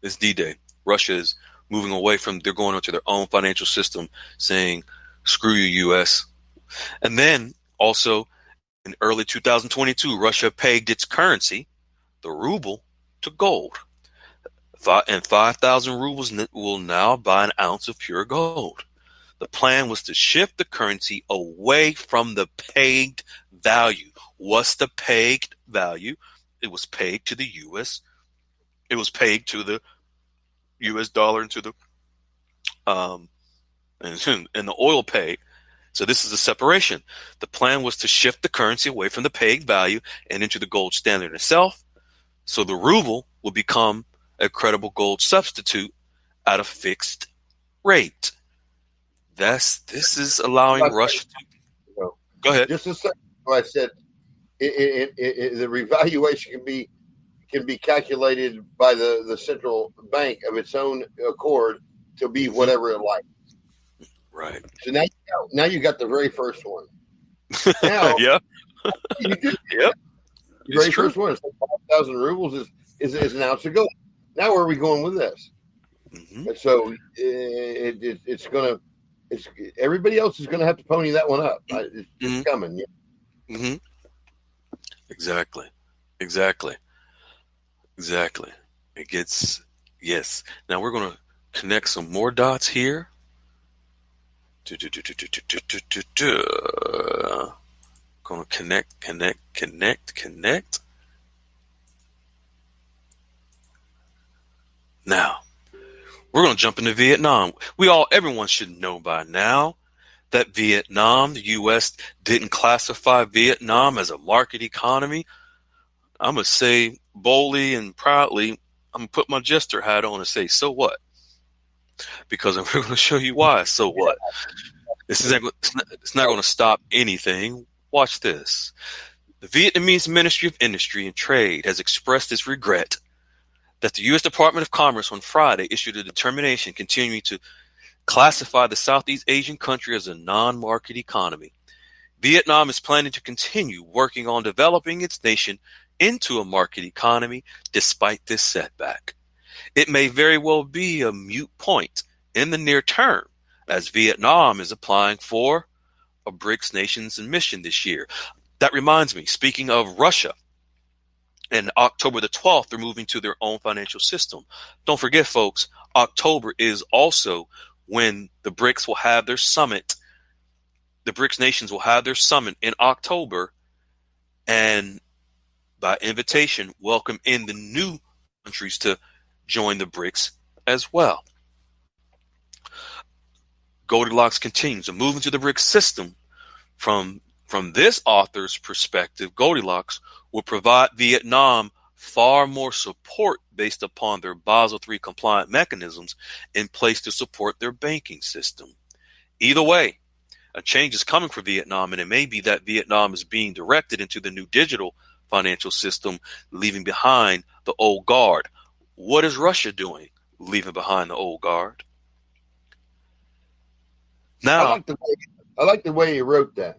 is D-Day. Russia is moving away from, they're going into their own financial system saying, screw you, U.S. And then also in early 2022, Russia pegged its currency, the ruble, to gold. And 5,000 rubles will now buy an ounce of pure gold. The plan was to shift the currency away from the pegged value. What's the pegged value? It was pegged to the U.S. It was pegged to the U.S. dollar and to the and the oil peg. So this is a separation. The plan was to shift the currency away from the pegged value and into the gold standard itself. So the ruble will become a credible gold substitute at a fixed rate. This is allowing Russia to go ahead. Just a second. I said the revaluation can be calculated by the central bank of its own accord to be whatever it likes. Right. So now you got the very first one. Now, yeah. you do. Yep. The very It's true. first one is 5,000 rubles is an ounce of gold. Now where are we going with this? Mm-hmm. And so it's everybody else is gonna have to pony that one up. It's coming. Yeah. Mm-hmm. Exactly. It gets, yes. Now we're going to connect some more dots here. Going to connect. Now, we're going to jump into Vietnam. Everyone should know by now that Vietnam, the U.S. didn't classify Vietnam as a market economy. I'm going to say boldly and proudly, I'm going to put my jester hat on and say, so what? Because we're going to show you why, so what? It's not going to stop anything. Watch this. The Vietnamese Ministry of Industry and Trade has expressed its regret that the U.S. Department of Commerce on Friday issued a determination continuing to classify the Southeast Asian country as a non-market economy. Vietnam is planning to continue working on developing its nation into a market economy despite this setback. It may very well be a moot point in the near term, as Vietnam is applying for a BRICS nations admission this year. That reminds me, speaking of Russia, and October the 12th, they're moving to their own financial system. Don't forget, folks, October is also when the BRICS will have their summit. The BRICS nations will have their summit in October, and by invitation, welcome in the new countries to join the BRICS as well. Goldilocks continues. A move into the BRICS system from this author's perspective, Goldilocks will provide Vietnam far more support based upon their Basel III compliant mechanisms in place to support their banking system. Either way, a change is coming for Vietnam, and it may be that Vietnam is being directed into the new digital financial system, leaving behind the old guard. What is Russia doing, leaving behind the old guard? Now, I like the way you wrote that.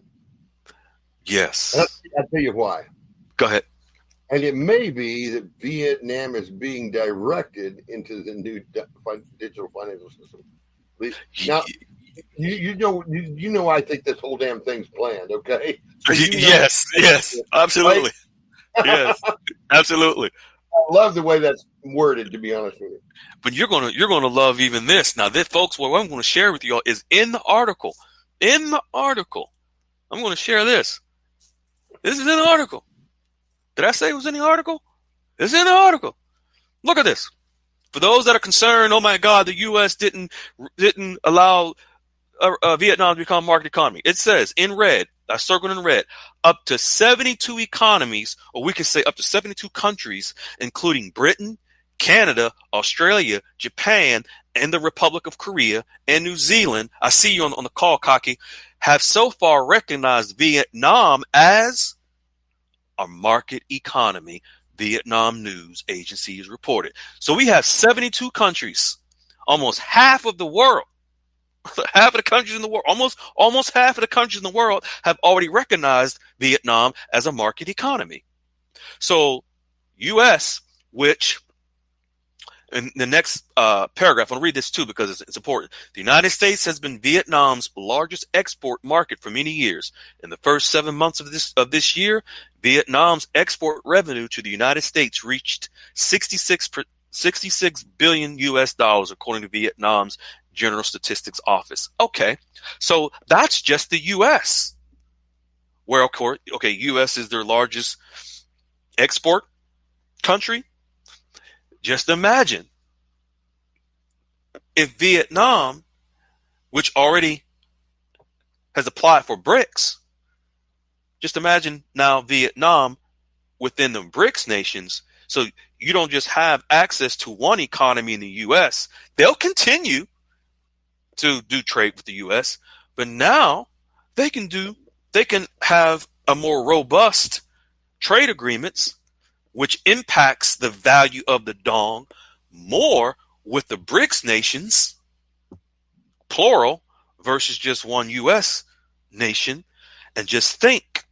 Yes. I'll tell you why. Go ahead. And it may be that Vietnam is being directed into the new digital financial system. Now, you know, I think this whole damn thing's planned. Okay. So yes, absolutely. Right? Yes, absolutely. I love the way that's worded, to be honest with you. But you're gonna love even this. Now, this, folks, what I'm going to share with you all is in the article. In the article, I'm going to share this. This is in the article. Did I say it was in the article? It's in the article. Look at this. For those that are concerned, oh my God, the U.S. didn't allow Vietnam to become a market economy. It says in red, I circled in red, up to 72 economies, or we can say up to 72 countries, including Britain, Canada, Australia, Japan, and the Republic of Korea, and New Zealand, I see you on the call, Kaki, have so far recognized Vietnam as a market economy, Vietnam News Agency has reported. So we have 72 countries, almost half of the world, half of the countries in the world, almost half of the countries in the world have already recognized Vietnam as a market economy. So U.S., which in the next paragraph, I'll read this too because it's important. The United States has been Vietnam's largest export market for many years. In the first 7 months of this year, Vietnam's export revenue to the United States reached 66 billion US dollars, according to Vietnam's General Statistics Office. Okay, so that's just the U.S. Where, of course, okay, U.S. is their largest export country. Just imagine if Vietnam, which already has applied for BRICS, just imagine now Vietnam within the BRICS nations. So you don't just have access to one economy in the U.S. They'll continue to do trade with the U.S., but now they can have a more robust trade agreements, which impacts the value of the dong more with the BRICS nations, plural, versus just one U.S. nation. And just think,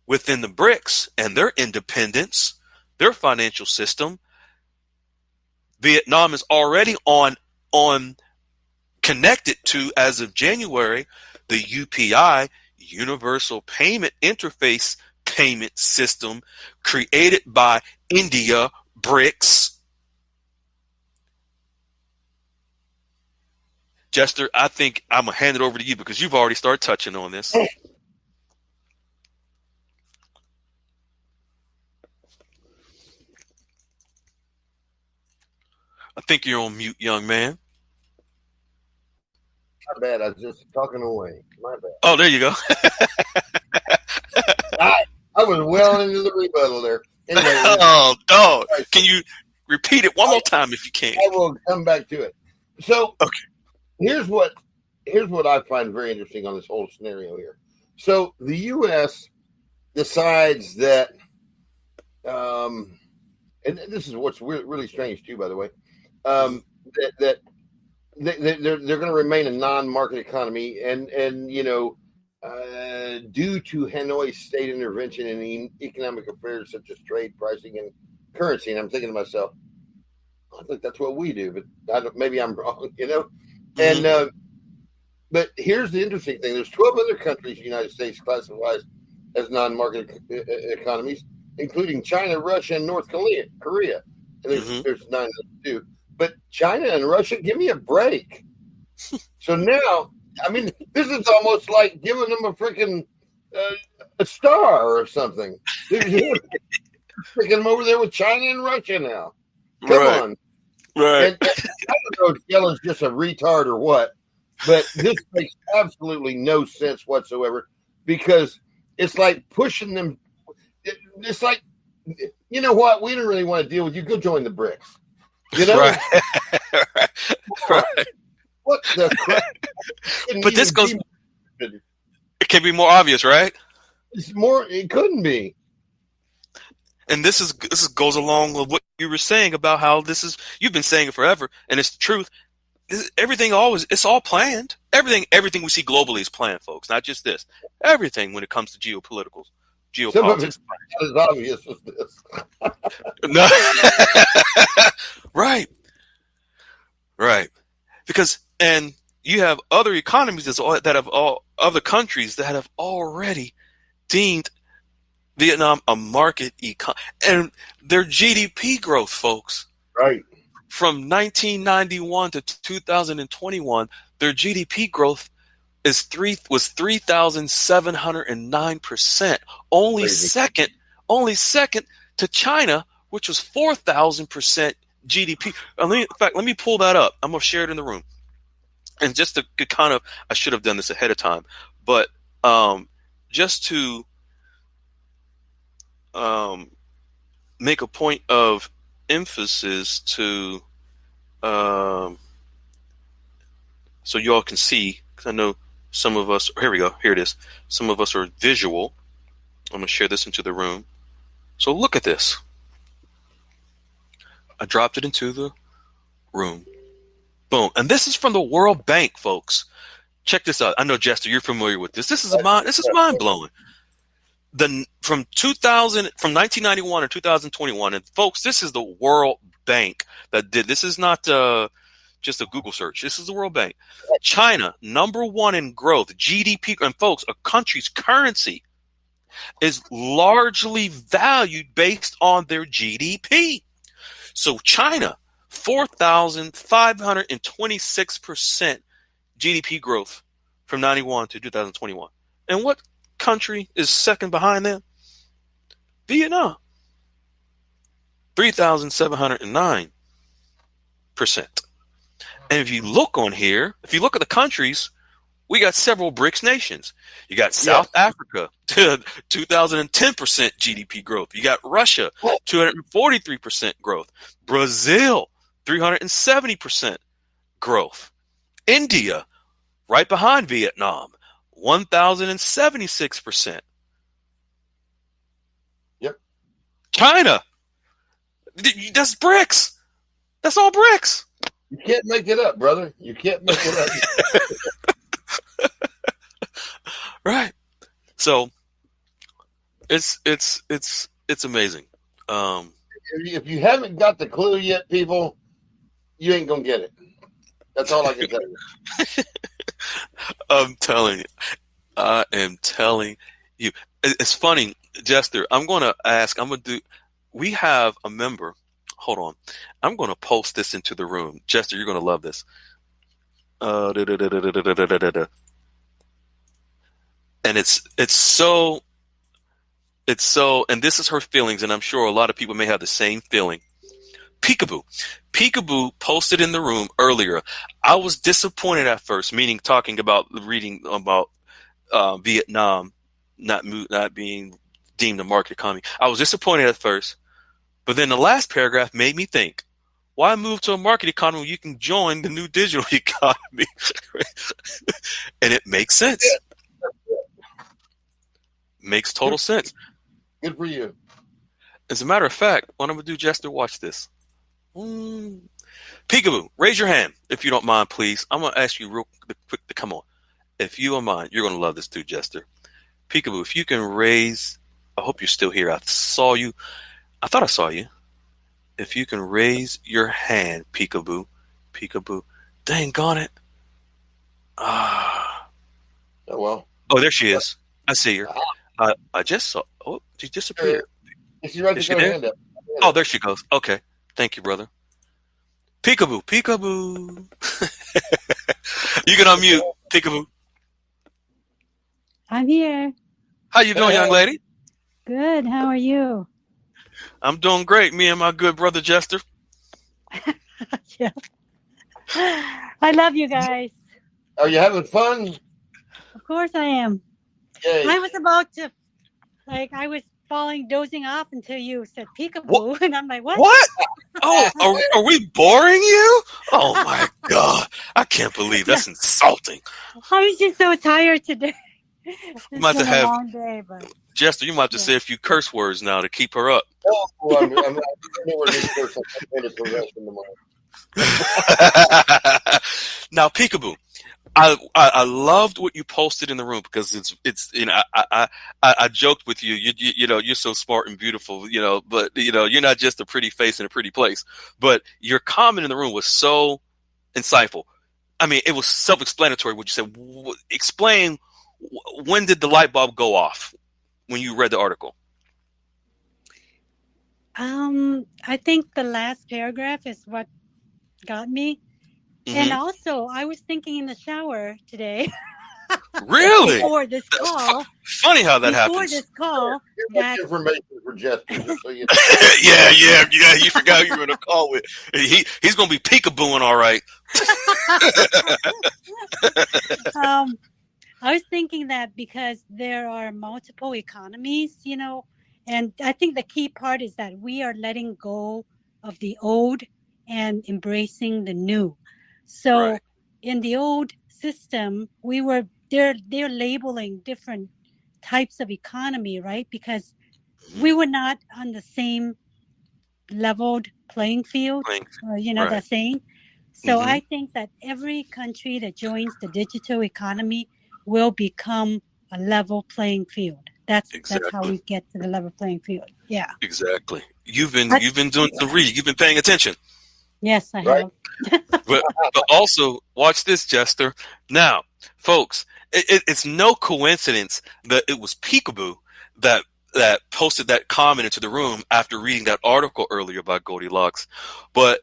within the BRICS and their independence, their financial system, Vietnam is already on connected to, as of January, the UPI, Universal Payment Interface payment system, created by India, BRICS. Jester, I think I'm going to hand it over to you because you've already started touching on this. I think you're on mute, young man. My bad. I was just talking away. My bad. Oh, there you go. I was well into the rebuttal there. Anyway, oh, dog. Can you repeat it one more time if you can? I will come back to it. So, okay. Here's what I find very interesting on this whole scenario here. So the U.S. decides that, and this is what's really strange too, by the way, that they're going to remain a non-market economy, and due to Hanoi's state intervention in economic affairs such as trade, pricing, and currency. And I'm thinking to myself, I think that's what we do, but maybe I'm wrong, Mm-hmm. And but here's the interesting thing: there's 12 other countries the United States classifies as non-market economies, including China, Russia, and North Korea. And there's 9 of them too. But China and Russia, give me a break. So now, I mean, this is almost like giving them a freaking a star or something. Freaking them over there with China and Russia now. Come on. Right. And I don't know if Yellow's just a retard or what, but this makes absolutely no sense whatsoever, because it's like pushing them. It's like, you know what? We don't really want to deal with you. Go join the BRICS. Right. Right. What the crap? But this goes. It can be more obvious, right? It couldn't be. And this goes along with what you were saying about how you've been saying it forever, and it's the truth. It's all planned. Everything we see globally is planned, folks. Not just this. Everything when it comes to geopolitics. Some of it's not as obvious as this. No. Right. Because, and you have other economies other countries that have already deemed Vietnam a market economy, and their GDP growth, folks. Right. From 1991 to 2021, their GDP growth was 3,709%. Only second to China, which was 4,000% GDP. In fact, let me pull that up. I'm gonna share it in the room, and just to kind of, I should have done this ahead of time, but just to make a point of emphasis to so you all can see, because I know some of us, here it is, some of us are visual. I'm going to share this into the room. So look at this. I dropped it into the room. Boom. And this is from the World Bank, folks. Check this out. I know, Jester, you're familiar with this. This is mind-blowing. From 1991 to 2021, and folks, this is the World Bank that did. This is not just a Google search. This is the World Bank. China, #1 in growth, GDP, and folks, a country's currency is largely valued based on their GDP. So China, 4,526% GDP growth from 91 to 2021. And what country is second behind them? Vietnam, 3,709%. And if you look on here, if you look at the countries, we got several BRICS nations. You got South Africa, 2010% GDP growth. You got Russia, 243% growth. Brazil, 370% growth. India, right behind Vietnam, 1,076%. China. That's BRICS. That's all BRICS. You can't make it up, brother. You can't make it up. Right. So it's amazing. If you haven't got the clue yet, people, you ain't gonna get it. That's all I can tell you. I'm telling you. I am telling you. It's funny, Jester. We have a member. Hold on. I'm going to post this into the room. Jester, you're going to love this. And it's so, and this is her feelings, and I'm sure a lot of people may have the same feeling. Peekaboo posted in the room earlier. I was disappointed at first, meaning talking about reading about Vietnam not being deemed a market economy. I was disappointed at first, but then the last paragraph made me think, why move to a market economy when you can join the new digital economy? And it makes sense. Makes total sense. Good for you. As a matter of fact, what I'm going to do, Jester, watch this. Peekaboo, raise your hand if you don't mind, please. I'm going to ask you real quick to come on. If you don't mind, you're going to love this too, Jester. Peekaboo, if you can raise, I hope you're still here. I saw you. I thought I saw you. If you can raise your hand, Peekaboo. Dang on it. Oh, well. Oh, there she is. I see her. I just saw. Oh, she disappeared. She's right Is to she her there? hand up. Oh, there she goes. Okay. Thank you, brother. Peekaboo. You can unmute, Peekaboo. I'm here. How you doing, young lady? Good. How are you? I'm doing great. Me and my good brother Jester. Yeah. I love you guys. Are you having fun? Of course I am. Yay. I was about to, I was dozing off until you said peekaboo, and I'm like, what? What? Oh, are we boring you? Oh my God! I can't believe that's insulting. I was just so tired today. You might have to have a long day, but Jester. You might have to say a few curse words now to keep her up. Oh, I'm nowhere near first. I'm going to rest in the morning. Now, Peekaboo, I loved what you posted in the room because it's I joked with you. You know you're so smart and beautiful, but you're not just a pretty face in a pretty place. But your comment in the room was so insightful. I mean, it was self-explanatory. What you said. Explain, when did the light bulb go off when you read the article? I think the last paragraph is what got me. Mm-hmm. And also, I was thinking in the shower today. Really? Before this call. Funny how that happens. Before this call. That information for Jester. So you yeah. You forgot you were going to call with. He's going to be peekabooing all right. I was thinking that because there are multiple economies, and I think the key part is that we are letting go of the old and embracing the new. So in the old system, they're labeling different types of economy, right? Because we were not on the same leveled playing field, the saying. So I think that every country that joins the digital economy will become a level playing field. That's how we get to the level playing field. Yeah. Exactly. You've been doing the read. You've been paying attention. Yes, I have. but also, watch this, Jester. Now, folks, it's no coincidence that it was Peekaboo that posted that comment into the room after reading that article earlier by Goldilocks. But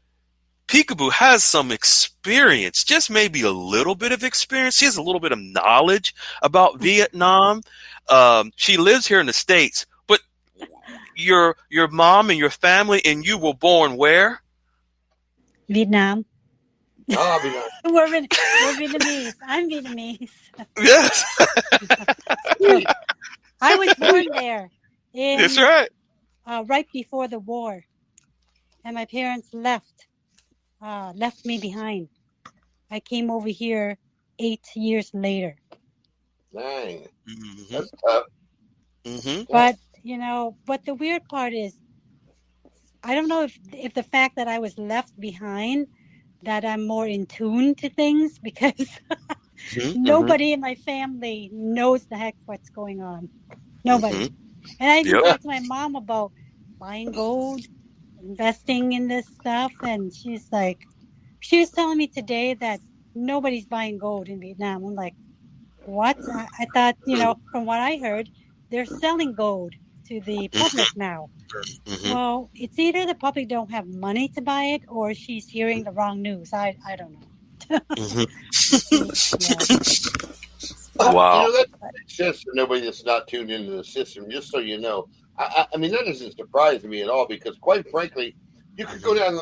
Peekaboo has some experience, just maybe a little bit of experience. She has a little bit of knowledge about Vietnam. She lives here in the States, but your mom and your family and you were born where? Vietnam. Oh, We're Vietnamese. I'm Vietnamese. Yes. I was born there. That's right. Right before the war. And my parents left me behind. I came over here 8 years later. Dang. Mm-hmm. That's tough. Mm-hmm. But, but the weird part is I don't know if the fact that I was left behind, that I'm more in tune to things, because nobody in my family knows the heck what's going on. Nobody. And I even Yep. talked to my mom about buying gold, investing in this stuff, and she was telling me today that nobody's buying gold in Vietnam. I'm like, what? I thought, from what I heard, they're selling gold to the public now. Well, it's either the public don't have money to buy it, or she's hearing the wrong news. I don't know. Wow. That makes sense for nobody that's not tuned into the system. Just so you know, I mean, that doesn't surprise me at all, because quite frankly, you could go down,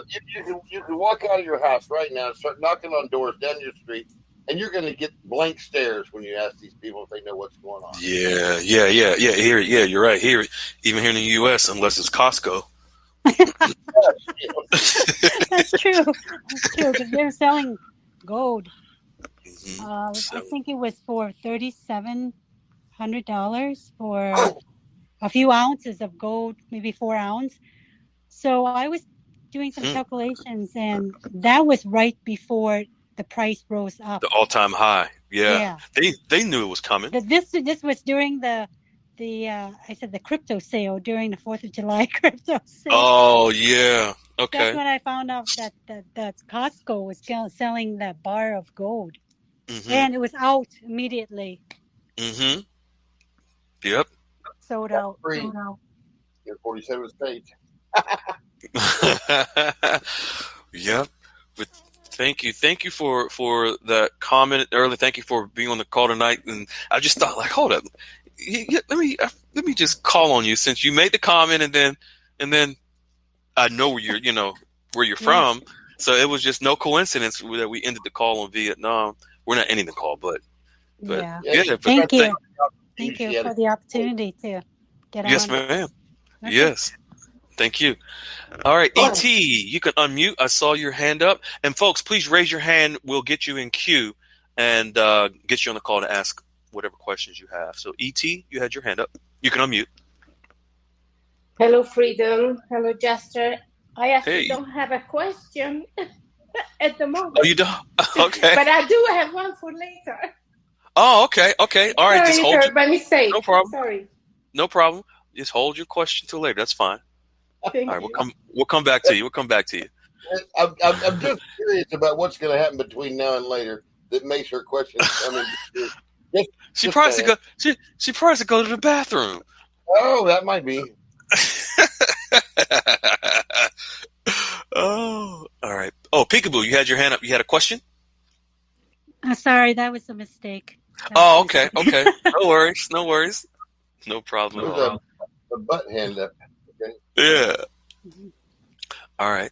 you can walk out of your house right now and start knocking on doors down your street, and you're going to get blank stares when you ask these people if they know what's going on. Yeah. Here, you're right. Here, even here in the U.S., unless it's Costco. That's true. Because they're selling gold. I think it was for $3,700 for a few ounces of gold, maybe 4 ounces. So I was doing some calculations, and that was right before the price rose up. The all-time high. Yeah. They knew it was coming. This was during the crypto sale, during the 4th of July crypto sale. Oh yeah. Okay. That's when I found out that Costco was selling that bar of gold, and it was out immediately. Yep. Sold out. Your 47 states. Yep. But thank you for that comment earlier. Thank you for being on the call tonight. And I just thought, like, hold up, let me just call on you, since you made the comment, and then I know where you're from. So it was just no coincidence that we ended the call on Vietnam. We're not ending the call, but yeah. Thank you. Thank you for the opportunity to get on. Yes, ma'am. Okay. Yes. Thank you. All right, ET, you can unmute. I saw your hand up. And folks, please raise your hand. We'll get you in queue and get you on the call to ask whatever questions you have. So ET, you had your hand up. You can unmute. Hello, Freedom. Hello, Jester. I actually don't have a question at the moment. Oh, you don't? Okay. But I do have one for later. Oh, okay. All right, just hold it by mistake. No problem. Sorry. No problem. Just hold your question till later. That's fine. Thank All right, you. we'll come back to you. I'm just curious about what's going to happen between now and later that makes her question. She probably to go to the bathroom. Oh, that might be. Oh, all right. Oh, Peekaboo, you had your hand up. You had a question? Sorry, that was a mistake. Okay. No worries. No problem. The butt hand up. Okay. Yeah. All right,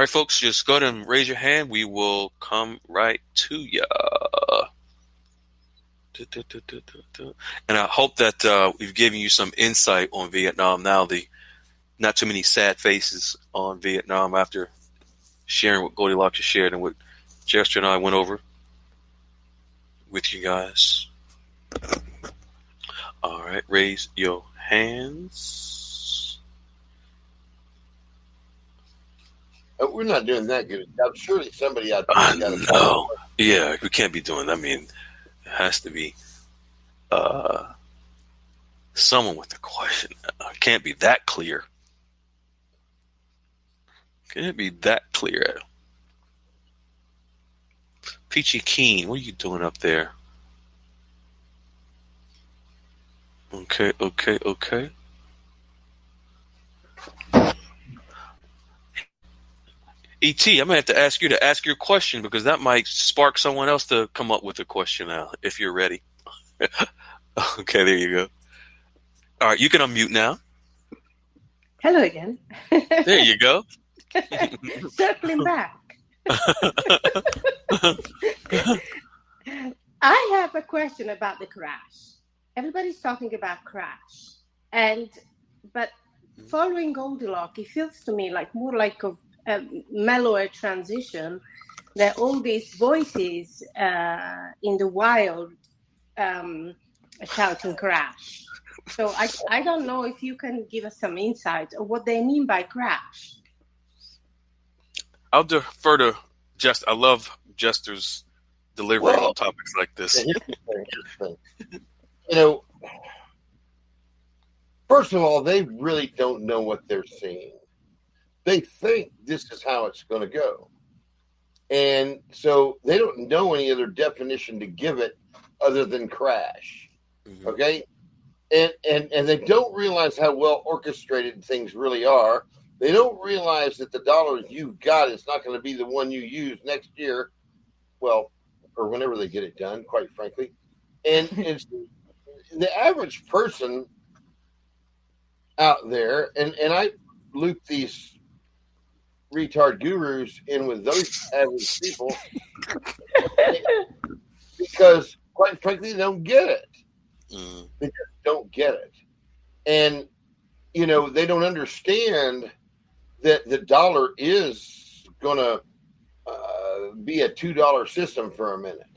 folks, just go ahead and raise your hand. We will come right to you. And I hope that we've given you some insight on Vietnam. Now, not too many sad faces on Vietnam after sharing what Goldilocks has shared and what Jester and I went over with you guys. All right, raise your hands. We're not doing that good. I'm surely somebody out there. No. Yeah, we can't be doing that. I mean, it has to be someone with a question. It can't be that clear. Can it be that clear? Peachy Keen, what are you doing up there? Okay. ET, I'm gonna have to ask you to ask your question, because that might spark someone else to come up with a question now, if you're ready. Okay, there you go. All right, you can unmute now. Hello again. There you go. Circling back. I have a question about the crash. Everybody's talking about crash, but following Goldilocks, it feels to me like more like a mellower transition, that all these voices in the wild shouting crash. So I don't know if you can give us some insight of what they mean by crash. I'll defer to Jester. I love Jester's delivery on topics like this. Here's the thing. First of all, they really don't know what they're seeing. They think this is how it's going to go. And so they don't know any other definition to give it other than crash. Mm-hmm. Okay? And they don't realize how well orchestrated things really are. They don't realize that the dollar you've got is not going to be the one you use next year. Well, or whenever they get it done, quite frankly. And it's the average person out there, and I loop these retard gurus in with those average people because, quite frankly, they don't get it. They just don't get it. And, they don't understand that the dollar is going to be a $2 system for a minute.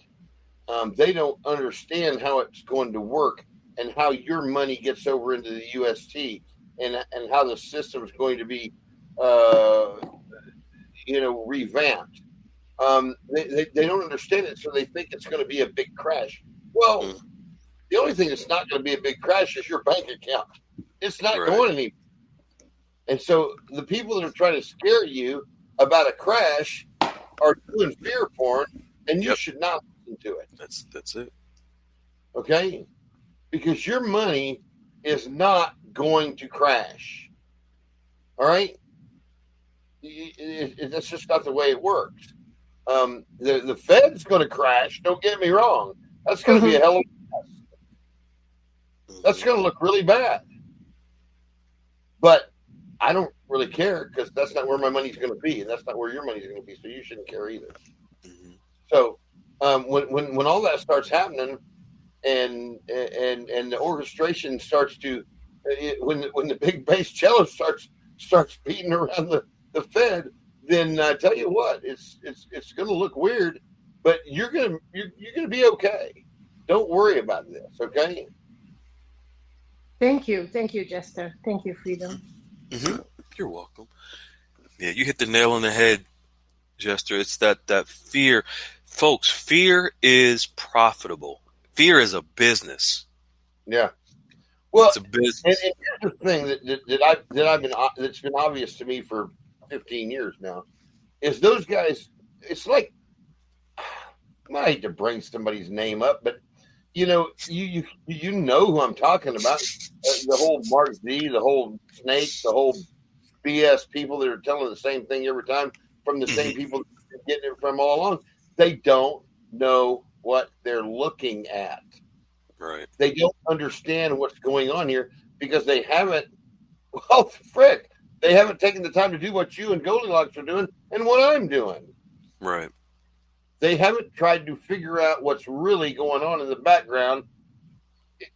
They don't understand how it's going to work and how your money gets over into the UST and how the system is going to be, revamped. They don't understand it, so they think it's going to be a big crash. Well, the only thing that's not going to be a big crash is your bank account. It's not going anywhere. And so the people that are trying to scare you about a crash are doing fear porn, and you should not listen to it. That's it. Okay? Because your money is not going to crash. All right? That's just not the way it works. The Fed's going to crash. Don't get me wrong. That's going to be a hell of a mess. That's going to look really bad. But I don't really care because that's not where my money's going to be, and that's not where your money's going to be. So you shouldn't care either. Mm-hmm. So when all that starts happening, and the orchestration starts to, when the big bass cello starts beating around the Fed, then I tell you what, it's going to look weird, but you're gonna be okay. Don't worry about this, okay? Thank you, Jester. Thank you, Freedom. Mm-hmm. You're welcome. Yeah, you hit the nail on the head, Jester. It's that fear, folks. Fear is profitable. Fear is a business. Yeah. Well, it's a business. And here's the thing that's been obvious to me for 15 years now is those guys. It's like I hate to bring somebody's name up, but you know who I'm talking about. The whole Mark Z, the whole Snake, the whole BS people that are telling the same thing every time from the same people that are getting it from all along. They don't know what they're looking at. Right. They don't understand what's going on here because they haven't. Well, frick, they haven't taken the time to do what you and Goldilocks are doing and what I'm doing. Right. They haven't tried to figure out what's really going on in the background.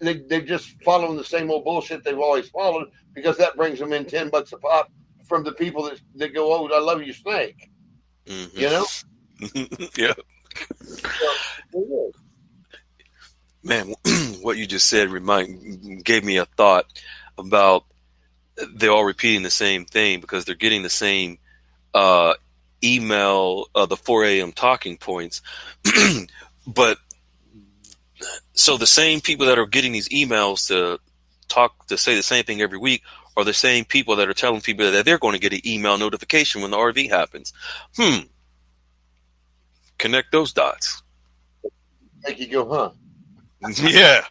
They're just following the same old bullshit they've always followed because that brings them in $10 a pop from the people that go, "Oh, I love you, Snake." Mm-hmm. You know? Yeah. Man, what you just said gave me a thought about they're all repeating the same thing because they're getting the same email, the 4 a.m. talking points. But so the same people that are getting these emails to say the same thing every week are the same people that are telling people that they're going to get an email notification when the RV happens. Connect those dots. Make you go, huh? Yeah.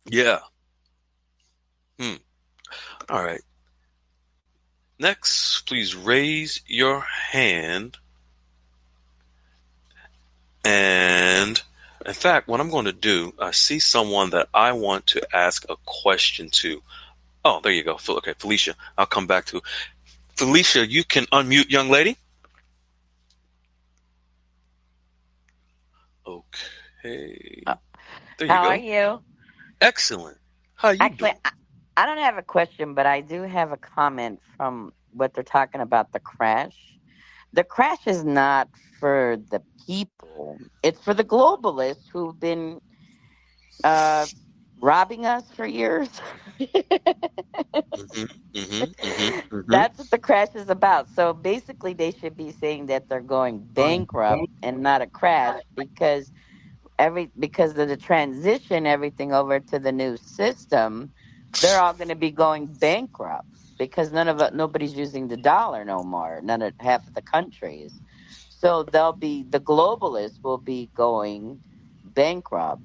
Yeah. All right. Next, please raise your hand. And in fact, what I'm going to do, I see someone that I want to ask a question to. Oh, there you go. Okay, Felicia. I'll come back to Felicia. You can unmute, young lady. Okay. There you go. How are you? Excellent. How you doing? I don't have a question, but I do have a comment from what they're talking about, the crash. The crash is not for the people. It's for the globalists who've been robbing us for years. That's what the crash is about. So basically, they should be saying that they're going bankrupt and not a crash because because of the transition, everything over to the new system, they're all going to be going bankrupt because nobody's using the dollar no more. Half of the countries. So the globalists will be going bankrupt.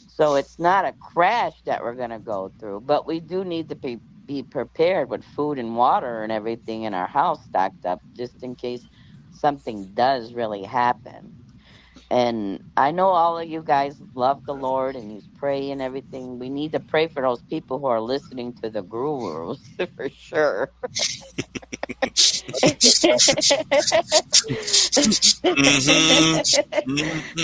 So it's not a crash that we're going to go through, but we do need to be prepared with food and water and everything in our house stocked up just in case something does really happen. And I know all of you guys love the Lord and you pray and everything. We need to pray for those people who are listening to the gurus for sure.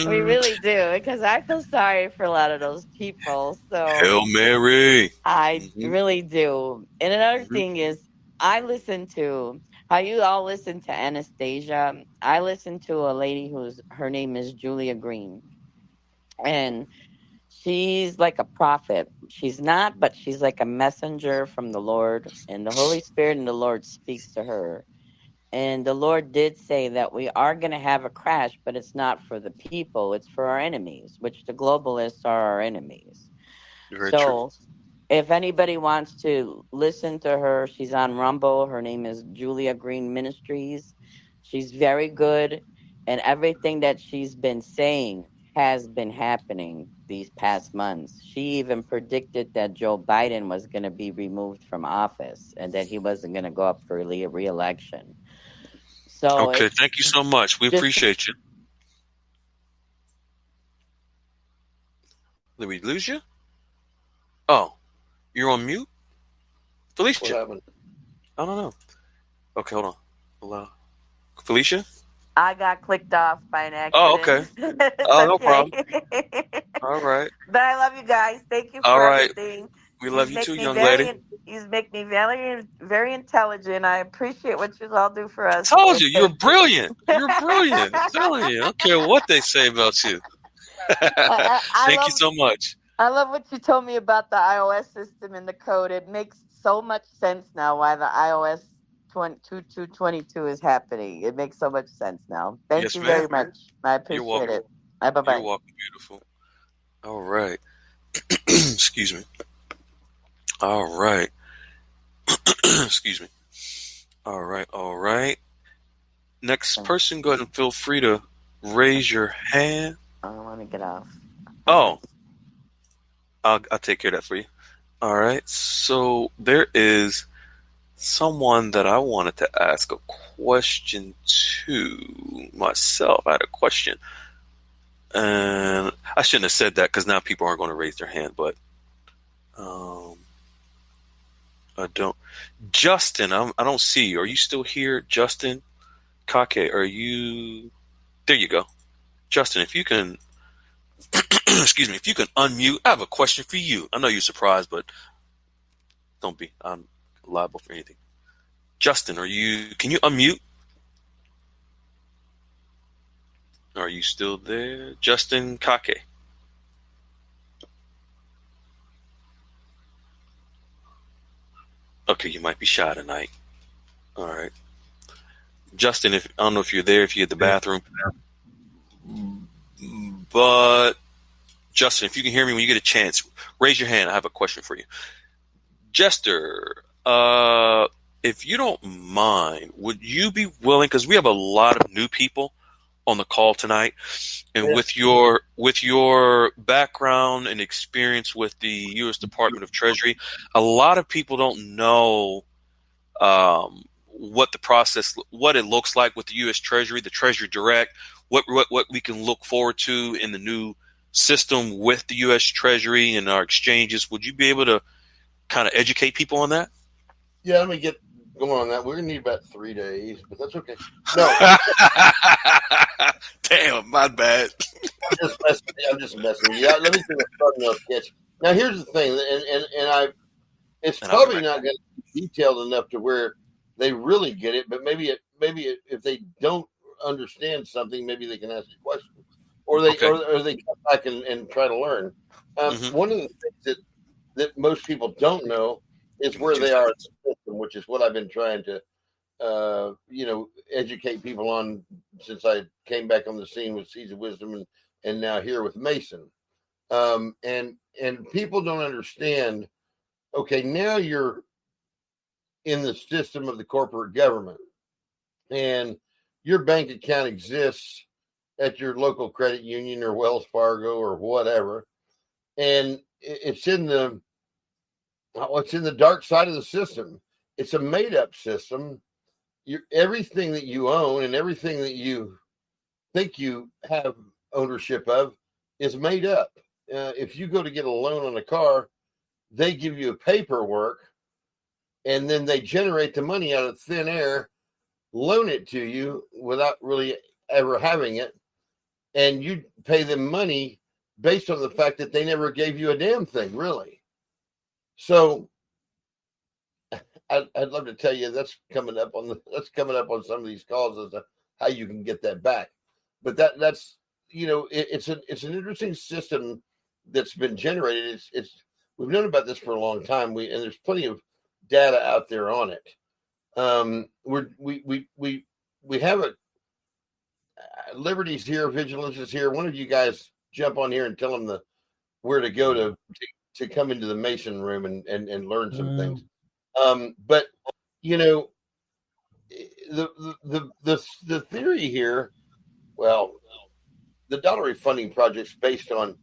We really do, because I feel sorry for a lot of those people. So Hail Mary. I really do. And another thing is, I listen to how you all listen to Anastasia. I listen to a lady her name is Julia Green, and she's like a prophet. She's not, but she's like a messenger from the Lord, and the Holy Spirit and the Lord speaks to her. And the Lord did say that we are going to have a crash, but it's not for the people. It's for our enemies, which the globalists are our enemies. Very So true. if anybody wants to listen to her, she's on Rumble. Her name is Julia Green Ministries. She's very good. And everything that she's been saying has been happening these past months. She even predicted that Joe Biden was going to be removed from office and that he wasn't going to go up for re-election. So Okay, thank you so much. We appreciate you. Did we lose you? Oh, you're on mute? Felicia? What happened? I don't know. Okay, hold on. Allow. Felicia? I got clicked off by an accident. Oh, okay. Oh, no problem. All right. But I love you guys. Thank you for All right. everything. We love you too, young lady. You make me very, very intelligent. I appreciate what you all do for us. I told you, you're brilliant. You're brilliant. I'm telling you. I don't care what they say about you. Thank you so much. I love what you told me about the iOS system and the code. It makes so much sense now why the iOS 2222 is happening. It makes so much sense now. Thank you very much. I appreciate it. Bye-bye. You're welcome, beautiful. All right. Excuse me. All right. Excuse me. All right. Next person, go ahead and feel free to raise your hand. I don't want to get off. Oh. I'll take care of that for you. All right. So there is someone that I wanted to ask a question to myself. I had a question. And I shouldn't have said that because now people aren't going to raise their hand, but I don't. Justin, I don't see you. Are you still here? Justin Kake, are you? There you go. Justin, if you can, excuse me, if you can unmute, I have a question for you. I know you're surprised, but don't be. I'm liable for anything. Justin, can you unmute? Are you still there? Justin Kake. Okay, you might be shy tonight. All right. Justin, I don't know if you're there, if you're at the bathroom. But Justin, if you can hear me when you get a chance, raise your hand. I have a question for you. Jester, if you don't mind, would you be willing, because we have a lot of new people on the call tonight, and with your background and experience with the U.S. Department of Treasury, a lot of people don't know what the process, what it looks like with the U.S. Treasury, the Treasury Direct, what we can look forward to in the new system with the U.S. Treasury and our exchanges. Would you be able to kind of educate people on that? Yeah, let me get going on that. We're going to need about 3 days, but that's okay. No. Damn, my bad. I'm just messing with you. Let me do a thumbnail sketch. Now, here's the thing, and it's probably not going to be detailed enough to where they really get it, but maybe if they don't understand something, maybe they can ask a question, or they come back and try to learn. One of the things that most people don't know is where they are in the system, which is what I've been trying to educate people on since I came back on the scene with Seeds of Wisdom and now here with Mason. And people don't understand, okay, now you're in the system of the corporate government and your bank account exists at your local credit union or Wells Fargo or whatever. And it's in the dark side of the system. It's a made up system. Everything that you own and everything that you think you have ownership of is made up. If you go to get a loan on a car, they give you paperwork and then they generate the money out of thin air, loan it to you without really ever having it. And you pay them money based on the fact that they never gave you a damn thing, really. So I'd love to tell you that's coming up on some of these calls as to how you can get that back. But that's it's an interesting system that's been generated. We've known about this for a long time. And there's plenty of data out there on it. We have Liberty's here, Vigilance is here. One of you guys jump on here and tell them where to go to come into the Mason room and learn some things. But the theory here, well, the dollar refunding project's based on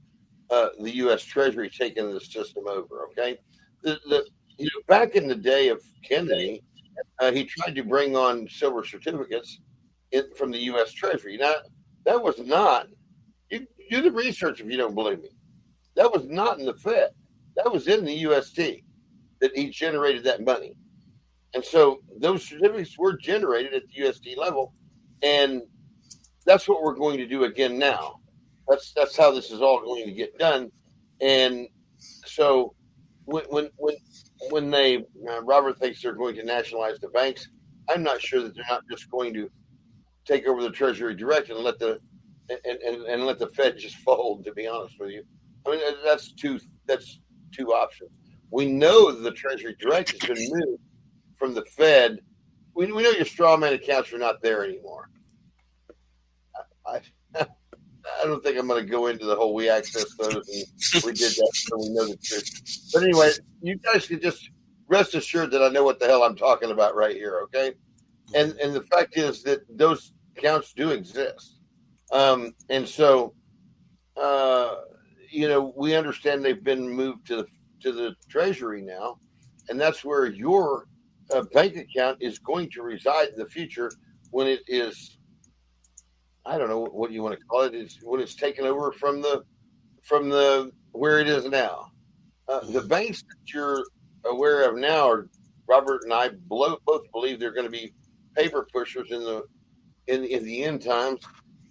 the U.S. Treasury taking the system over. Okay, back in the day of Kennedy, he tried to bring on silver certificates from the U.S. Treasury. Now, that was not. You do the research if you don't believe me. That was not in the Fed. That was in the UST that he generated that money. And so those certificates were generated at the USD level. And that's what we're going to do again now. That's how this is all going to get done. And so when they Robert thinks they're going to nationalize the banks, I'm not sure that they're not just going to take over the Treasury direct and let the Fed just fold, to be honest with you. I mean, that's two options. We know that the Treasury direct has been moved from the Fed. We know your straw man accounts are not there anymore. I don't think I'm going to go into the whole we access those and we did that so we know the truth. But anyway, you guys can just rest assured that I know what the hell I'm talking about right here, okay? And the fact is that those accounts do exist. And so, we understand they've been moved to the Treasury now, and that's where your bank account is going to reside in the future when it is, I don't know what you want to call it, is when it's taken over from the where it is now. The banks that you're aware of now are, Robert and I both believe they're going to be paper pushers in the end times,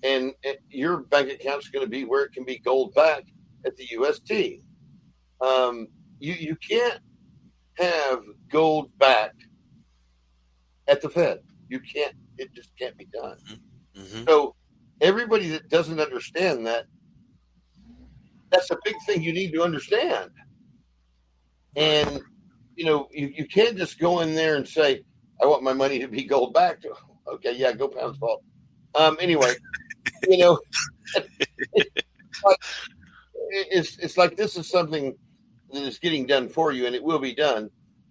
and your bank account is going to be where it can be gold backed at the UST. You can't have gold backed at the Fed. You can't. It just can't be done. Mm-hmm. So everybody that doesn't understand that's a big thing you need to understand. And you can't just go in there and say, I want my money to be gold backed. Okay, yeah, go pounds fault. Anyway, it's like this is something that is getting done for you, and it will be done.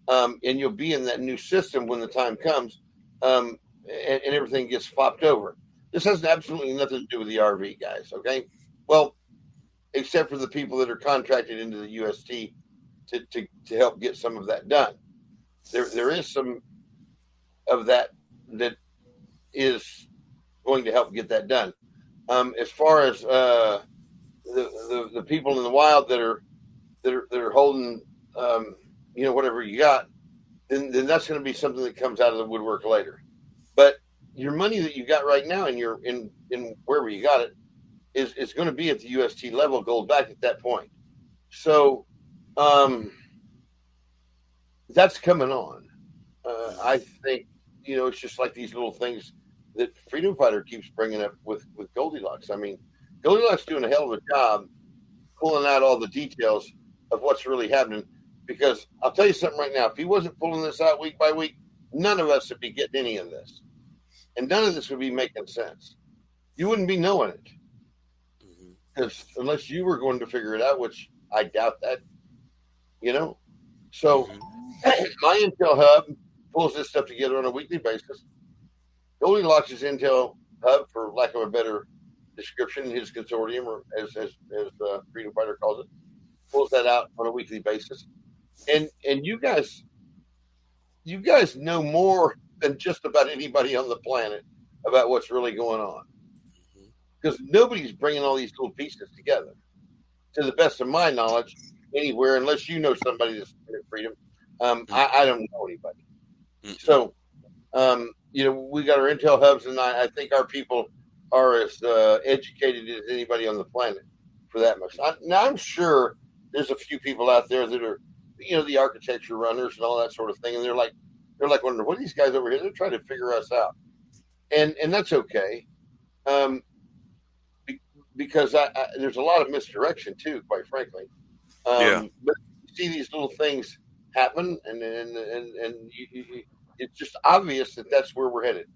And you'll be in that new system when the time comes, and everything gets flopped over. This has absolutely nothing to do with the RV guys, okay? Well, except for the people that are contracted into the UST to help get some of that done. There is some of that is going to help get that done. As far as the people in the wild that are holding whatever you got, then that's going to be something that comes out of the woodwork later. But your money that you got right now and you're in wherever you got it is going to be at the UST level, gold back at that point. So that's coming on. I think it's just like these little things that Freedom Fighter keeps bringing up with Goldilocks. I mean, Goldilocks doing a hell of a job pulling out all the details of what's really happening. Because I'll tell you something right now, if he wasn't pulling this out week by week, none of us would be getting any of this. And none of this would be making sense. You wouldn't be knowing it. Because unless you were going to figure it out, which I doubt that, you know. So my Intel Hub pulls this stuff together on a weekly basis. Goldilocks' Intel Hub, for lack of a better description, his consortium, or as Freedom Fighter calls it, pulls that out on a weekly basis. And you guys know more than just about anybody on the planet about what's really going on, because nobody's bringing all these little pieces together, to the best of my knowledge, anywhere, unless you know somebody that's in Freedom. I don't know anybody. So, you know, we got our Intel Hubs, and I think our people are as educated as anybody on the planet for that much. Now, I'm sure there's a few people out there that are, you know, the architecture runners and all that sort of thing, and they're like wondering, what are these guys over here? They're trying to figure us out, and that's okay, because there's a lot of misdirection too, quite frankly. But you see these little things happen, and it's just obvious that that's where we're headed.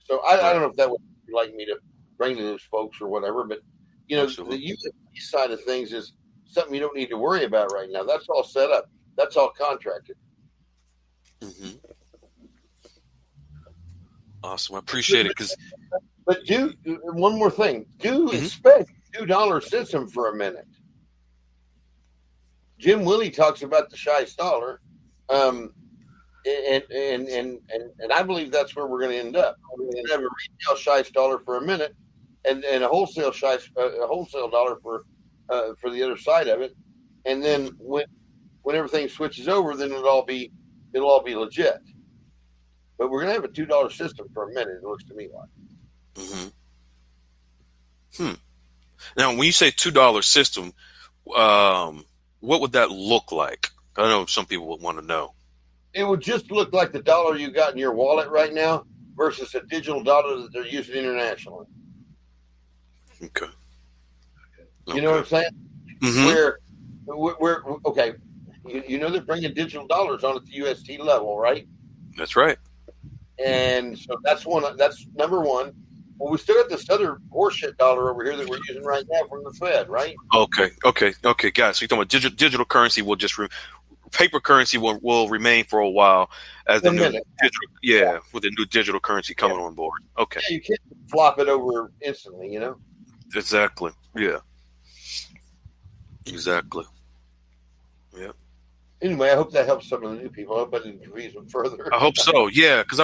So I don't know if that would be like me to bring to those folks or whatever, but you know, the USD side of things is something you don't need to worry about right now. That's all set up. That's all contracted. Awesome. I appreciate it. But one more thing. Expect $2 system for a minute. Jim Willie talks about the Shice dollar, and I believe that's where we're going to end up. We're going to have a retail Shice dollar for a minute, and a wholesale dollar for the other side of it, and then when everything switches over, then it'll all be legit. But we're going to have a $2 system for a minute. It looks to me like. Now, when you say $2 system, what would that look like? I know some people would want to know. It would just look like the dollar you got in your wallet right now versus a digital dollar that they're using internationally. Okay. You know what I'm saying? Where okay, you know they're bringing digital dollars on at the UST level, right? That's right. And so that's number one. Well, we still got this other horseshit dollar over here that we're using right now from the Fed, right? Okay, guys. So you're talking about digital currency will just paper currency will remain for a while as the new digital, with the new digital currency coming on board. Okay. Yeah, you can't flop it over instantly, you know? Exactly. Yeah. Exactly. Yeah. Anyway, I hope that helps some of the new people. I hope I didn't confuse them further. I hope so. Yeah, because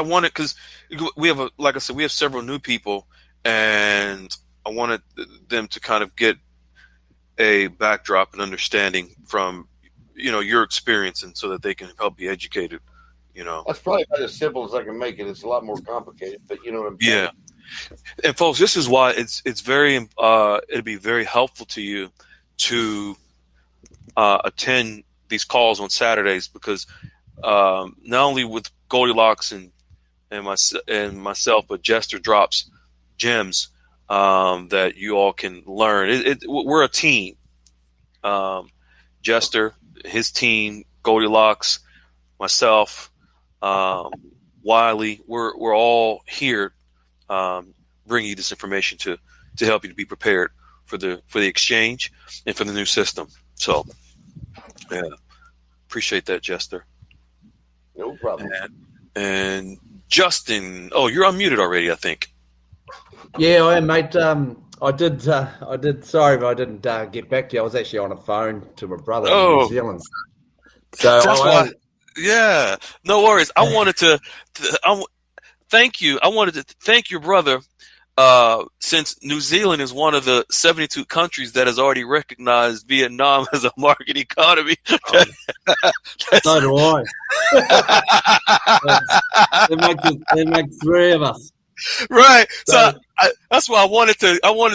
we have like I said, we have several new people, and I wanted them to kind of get a backdrop and understanding from, you know, your experience, and so that they can help be educated. You know, that's probably about as simple as I can make it. It's a lot more complicated, but you know what I'm saying. Yeah. And folks, this is why it's very it'd be very helpful to you to attend these calls on Saturdays, because not only with Goldilocks and myself, but Jester drops gems that you all can learn. We're a team. Jester, his team, Goldilocks, myself, Wiley, we're all here bringing you this information to help you to be prepared for the exchange and for the new system. So, yeah, appreciate that, Jester. No problem. And Justin, you're unmuted already, I think. Yeah, I am, mate. I did. Sorry, but I didn't get back to you. I was actually on a phone to my brother in New Zealand. So that's why. Yeah, no worries. I wanted to thank you. I wanted to thank your brother, since New Zealand is one of the 72 countries that has already recognized Vietnam as a market economy. So do I. It makes three of us. Right. So So that's why I wanted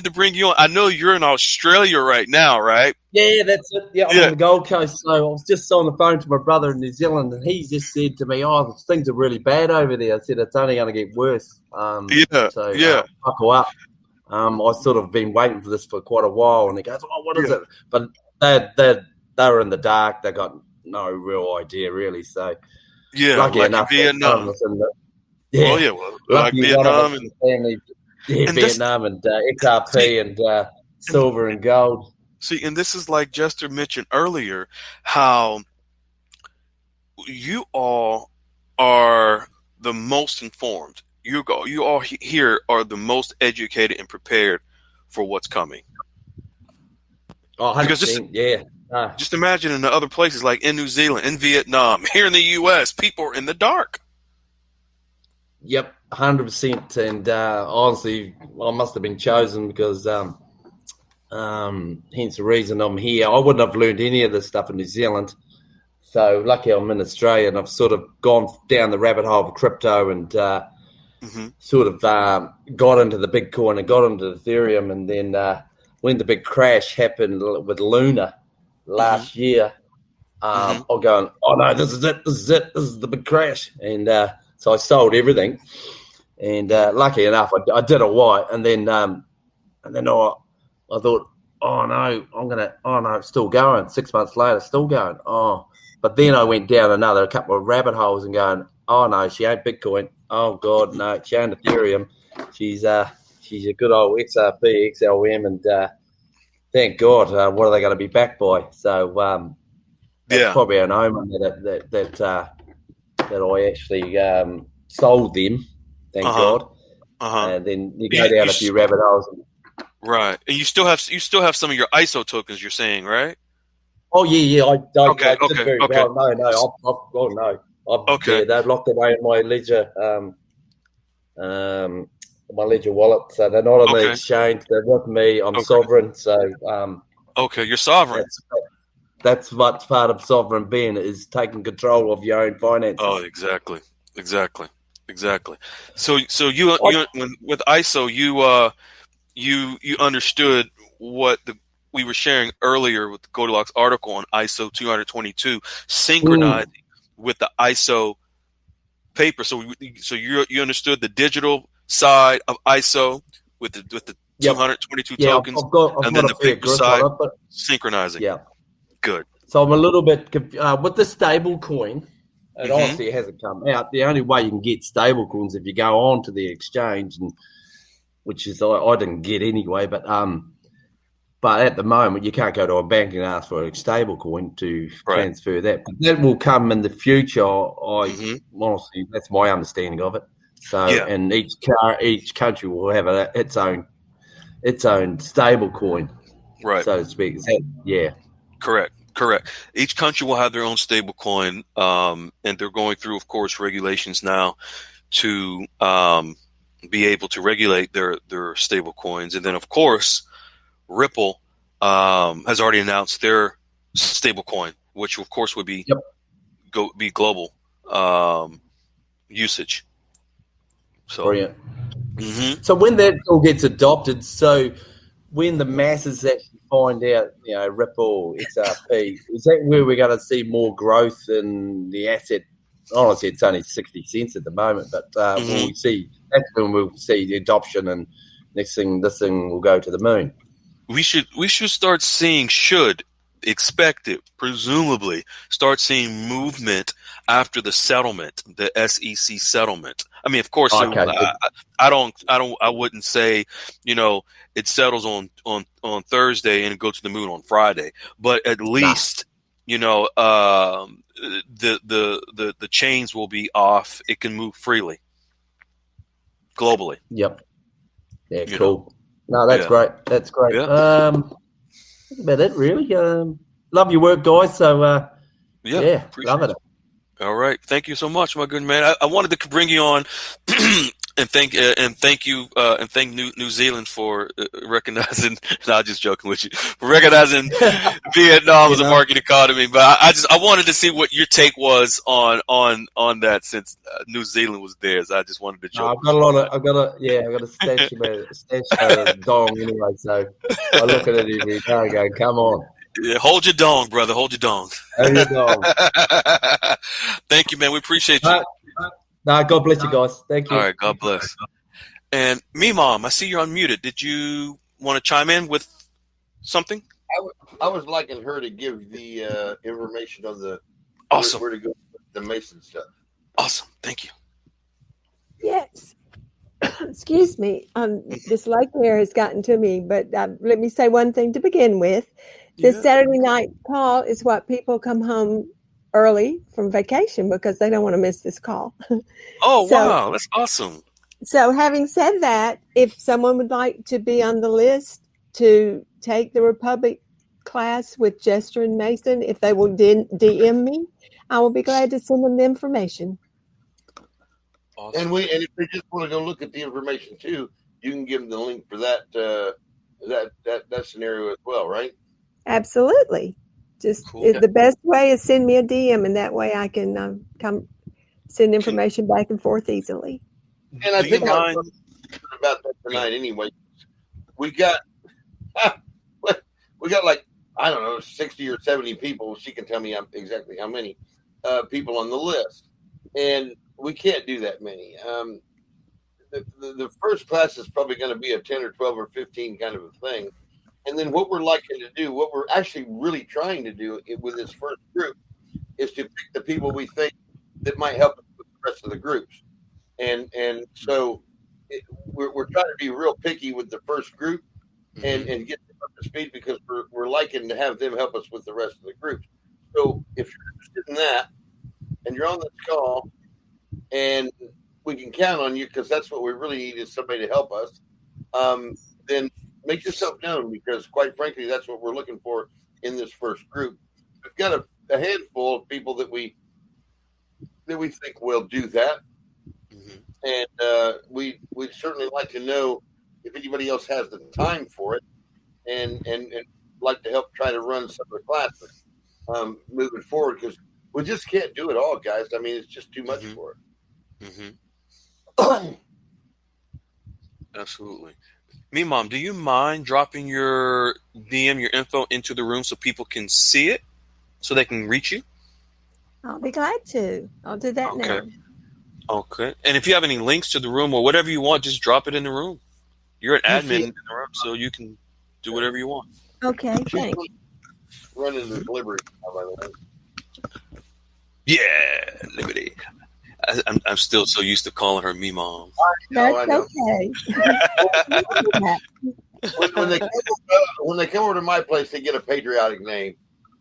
to bring you on. I know you're in Australia right now, right? yeah, that's it. Yeah, I'm Yeah. on the Gold Coast. So I was just on the phone to my brother in New Zealand, and he just said to me, "Oh, things are really bad over there." I said, "It's only going to get worse." Yeah. Yeah. Buckle up. I sort of been waiting for this for quite a while, and he goes, "Oh, what is Yeah. it?" But they were in the dark. They got no real idea, really. So Yeah. lucky Like in enough, one of Vietnam. us in the Well, yeah. Well, like lucky one of us Vietnam in the family, and this. Vietnam and See, XRP and silver and gold. see, and this is like Jester mentioned earlier, how you all are the most informed. You all here are the most educated and prepared for what's coming. Oh, Because 100%, yeah. just imagine in the other places like in New Zealand, in Vietnam, here in the U.S., people are in the dark. Yep, 100%. And honestly, I must have been chosen because hence the reason I'm here. I wouldn't have learned any of this stuff in New Zealand. So lucky I'm in Australia, and I've sort of gone down the rabbit hole of crypto and sort of got into the Bitcoin and got into Ethereum. And then when the big crash happened with Luna last year, I'm going, oh no, this is it, this is the big crash. And so I sold everything. And lucky enough, I did it right. And then I thought, oh no, it's still going. 6 months later, still going. Oh, but then I went down a couple of rabbit holes and going, oh no, she ain't Bitcoin. Oh God, no, she ain't Ethereum. She's a good old XRP, XLM, and thank God, what are they going to be backed by? So that's probably an omen that I actually sold them. Thank God. And then you go down a few rabbit holes. Right, and you still have some of your ISO tokens. You're saying, right? Oh yeah. I did very well. Okay. They've locked away in my Ledger, my Ledger wallet. So they're not on the exchange. They're with me. I'm sovereign. So you're sovereign. That's what's part of sovereign being, is taking control of your own finances. Oh, exactly. So you with ISO, you understood what we were sharing earlier with the Goldilocks article on ISO 222, synchronizing with the ISO paper. So you understood the digital side of ISO with the 222 tokens, and then the paper side synchronizing. Yeah, good. So I'm a little bit with the stable coin. And honestly, it hasn't come out. The only way you can get stable coins if you go on to the exchange, and which is I didn't get anyway. But at the moment, you can't go to a bank and ask for a stable coin to transfer that. But that will come in the future. Honestly, that's my understanding of it. So, and each country will have its own stable coin, right, so to speak. Correct. Each country will have their own stable coin, and they're going through, of course, regulations now to be able to regulate their stable coins. And then, of course, Ripple has already announced their stable coin, which, of course, would be be global usage. So, brilliant. So when that all gets adopted, so when the masses actually find out, Ripple, XRP, is that where we're going to see more growth in the asset? Honestly, it's only 60 cents at the moment, but that's when we'll see the adoption, and this thing will go to the moon. We should start seeing, presumably start seeing movement after the settlement, the SEC settlement. I mean, of course, I wouldn't say, it settles on Thursday and it goes to the moon on Friday, but at least, the chains will be off. It can move freely globally. Yep. Yeah. Cool. No, that's great. That's great. Yeah. That's about it, really. Love your work, guys. So, love it. All right. Thank you so much, my good man. I wanted to bring you on And thank you and thank New Zealand for recognizing. Not just joking with you, for recognizing Vietnam as a market economy. But I wanted to see what your take was on that, since New Zealand was theirs. I just wanted to joke. I've got a stash dong anyway. So I look at it every day and go, come on. Yeah, hold your dong, brother. Hold your dong. Hold your dong. Thank you, man. We appreciate you. No, God bless you guys. Thank you. All right, God bless. And me, Mom, I see you're unmuted. Did you want to chime in with something? I was liking her to give the information on the awesome where to go with the Mason stuff. Awesome, thank you. Yes. Excuse me. This nightmare has gotten to me, but let me say one thing to begin with. This Saturday night call is what people come home early from vacation because they don't want to miss this call. Oh, wow. That's awesome. So having said that, if someone would like to be on the list to take the Republic class with Jester and Mason, if they will DM me, I will be glad to send them the information. Awesome. And if they just want to go look at the information too, you can give them the link for that scenario as well, right? Absolutely. Just cool. The best way is send me a DM, and that way I can come send information back and forth easily. And I think I was about that tonight anyway. We got like, I don't know, 60 or 70 people. She can tell me exactly how many people on the list. And we can't do that many. The first class is probably going to be a 10 or 12 or 15 kind of a thing. And then what we're likely to do, what we're actually really trying to do with this first group is to pick the people we think that might help us with the rest of the groups. And so we're trying to be real picky with the first group and get them up to speed because we're liking to have them help us with the rest of the groups. So if you're interested in that and you're on this call and we can count on you because that's what we really need is somebody to help us, then make yourself known because quite frankly, that's what we're looking for in this first group. We've got a handful of people that we think will do that. And we'd certainly like to know if anybody else has the time for it and like to help try to run some of the classes moving forward because we just can't do it all, guys. I mean, it's just too much for it. Absolutely. Me, Mom, do you mind dropping your DM, your info into the room so people can see it, so they can reach you? I'll be glad to. I'll do that now. Okay. And if you have any links to the room or whatever you want, just drop it in the room. You're an admin in the room, so you can do whatever you want. Okay, thanks. Running the Liberty, by the way. Yeah, Liberty. I'm still so used to calling her me, Mom. That's okay. when they come over to my place, they get a patriotic name.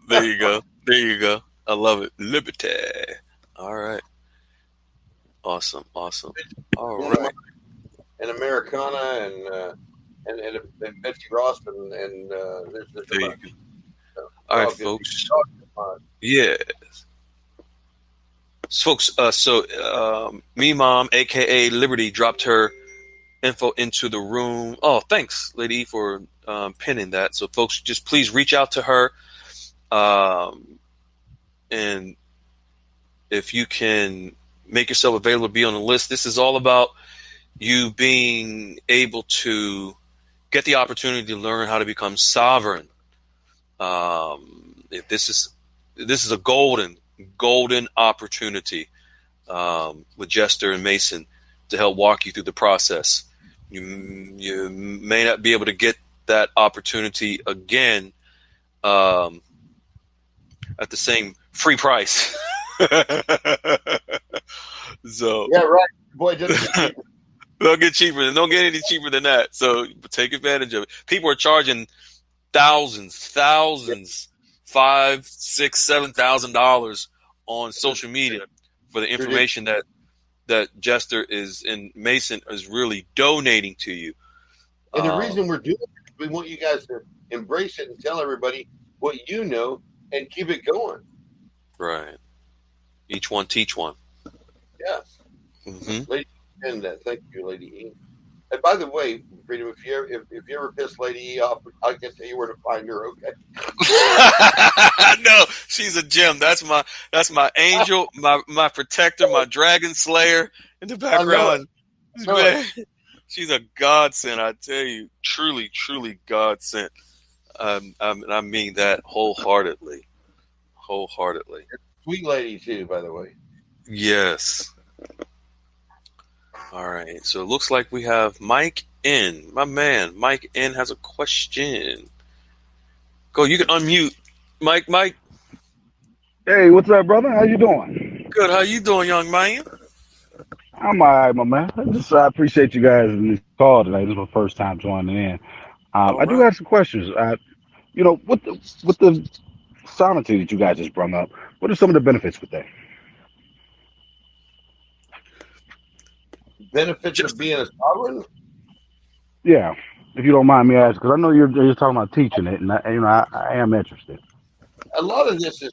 There you go. There you go. I love it. Liberty. All right. Awesome. All right. And Americana and Betsy Ross and there's there you go. All right, folks. Yes. Folks, me, Mom, a.k.a. Liberty, dropped her info into the room. Oh, thanks, Lady, for pinning that. So, folks, just please reach out to her. And if you can make yourself available to be on the list, this is all about you being able to get the opportunity to learn how to become sovereign. If this is a golden opportunity with Jester and Mason to help walk you through the process. You may not be able to get that opportunity again at the same free price. So yeah, right, boy. Don't get cheaper. Don't get any cheaper than that. So take advantage of it. People are charging thousands, $5,000, $6,000, $7,000 on social media for the information that Jester and Mason is really donating to you. And the reason we're doing it, we want you guys to embrace it and tell everybody what you know and keep it going. Right. Each one teach one. Yeah. understand that. Thank you, Lady E. And by the way, Freedom, if you ever piss Lady E off, I can tell you where to find her. Okay. No, she's a gem. That's my angel, my protector, my dragon slayer in the background. Man, she's a godsend. I tell you, truly, truly godsend. I mean that wholeheartedly. Sweet lady too, by the way. Yes. All right. So it looks like we have Mike N. My man, Mike N has a question. Go. You can unmute, Mike. Hey, what's up, brother? How you doing? Good. How you doing, young man? I'm all right, my man. I appreciate you guys in this call tonight. This is my first time joining in. I do have some questions. With the sovereignty that you guys just brought up, what are some of the benefits with that? Benefits of being a sovereign? Yeah, if you don't mind me asking, because I know you're talking about teaching it, and I am interested. A lot of this is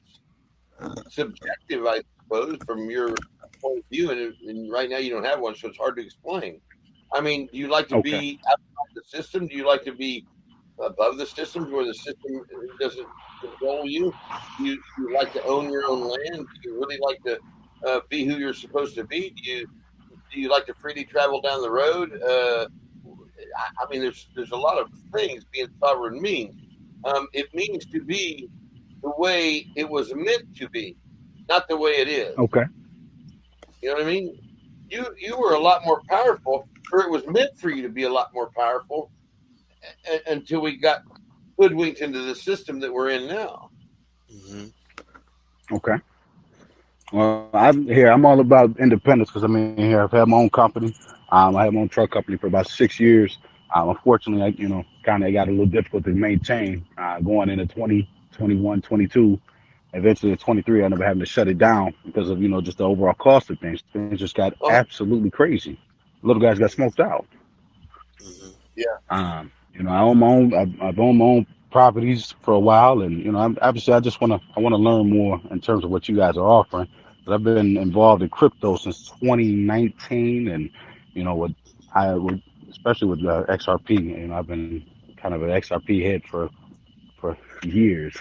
subjective, I suppose, from your point of view, and right now you don't have one, so it's hard to explain. I mean, do you like to be outside the system? Do you like to be above the system where the system doesn't control you? Do you like to own your own land? Do you really like to be who you're supposed to be? Do you like to freely travel down the road? I mean, there's a lot of things being sovereign means. It means to be the way it was meant to be, not the way it is. Okay. You know what I mean? You were a lot more powerful, or it was meant for you to be a lot more powerful until we got hoodwinked into the system that we're in now. Mm-hmm. Okay. Well, I'm all about independence because here I've had my own company. I had my own truck company for about 6 years. Unfortunately, I kind of got a little difficult to maintain going into 2021, 22. Eventually, at 23, I ended up having to shut it down because of just the overall cost of things. Things just got absolutely crazy. Little guys got smoked out. Yeah. I own my own. I've owned my own properties for a while, and obviously, I want to learn more in terms of what you guys are offering. But I've been involved in crypto since 2019, and especially with XRP. I've been kind of an XRP head for years,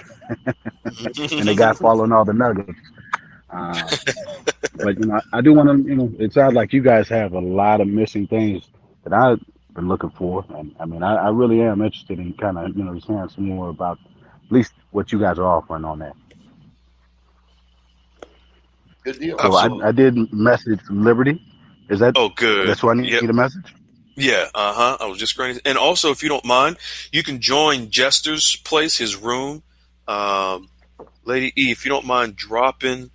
and the guy following all the nuggets. But I do want to. It sounds like you guys have a lot of missing things that I've been looking for, and I really am interested in kind of just hearing some more about at least what you guys are offering on that. Good deal. So I did message Liberty. Is that? Oh, good. That's why I need a message. Yeah, I was just going to, and also, if you don't mind, you can join Jester's place, his room. Lady E, if you don't mind dropping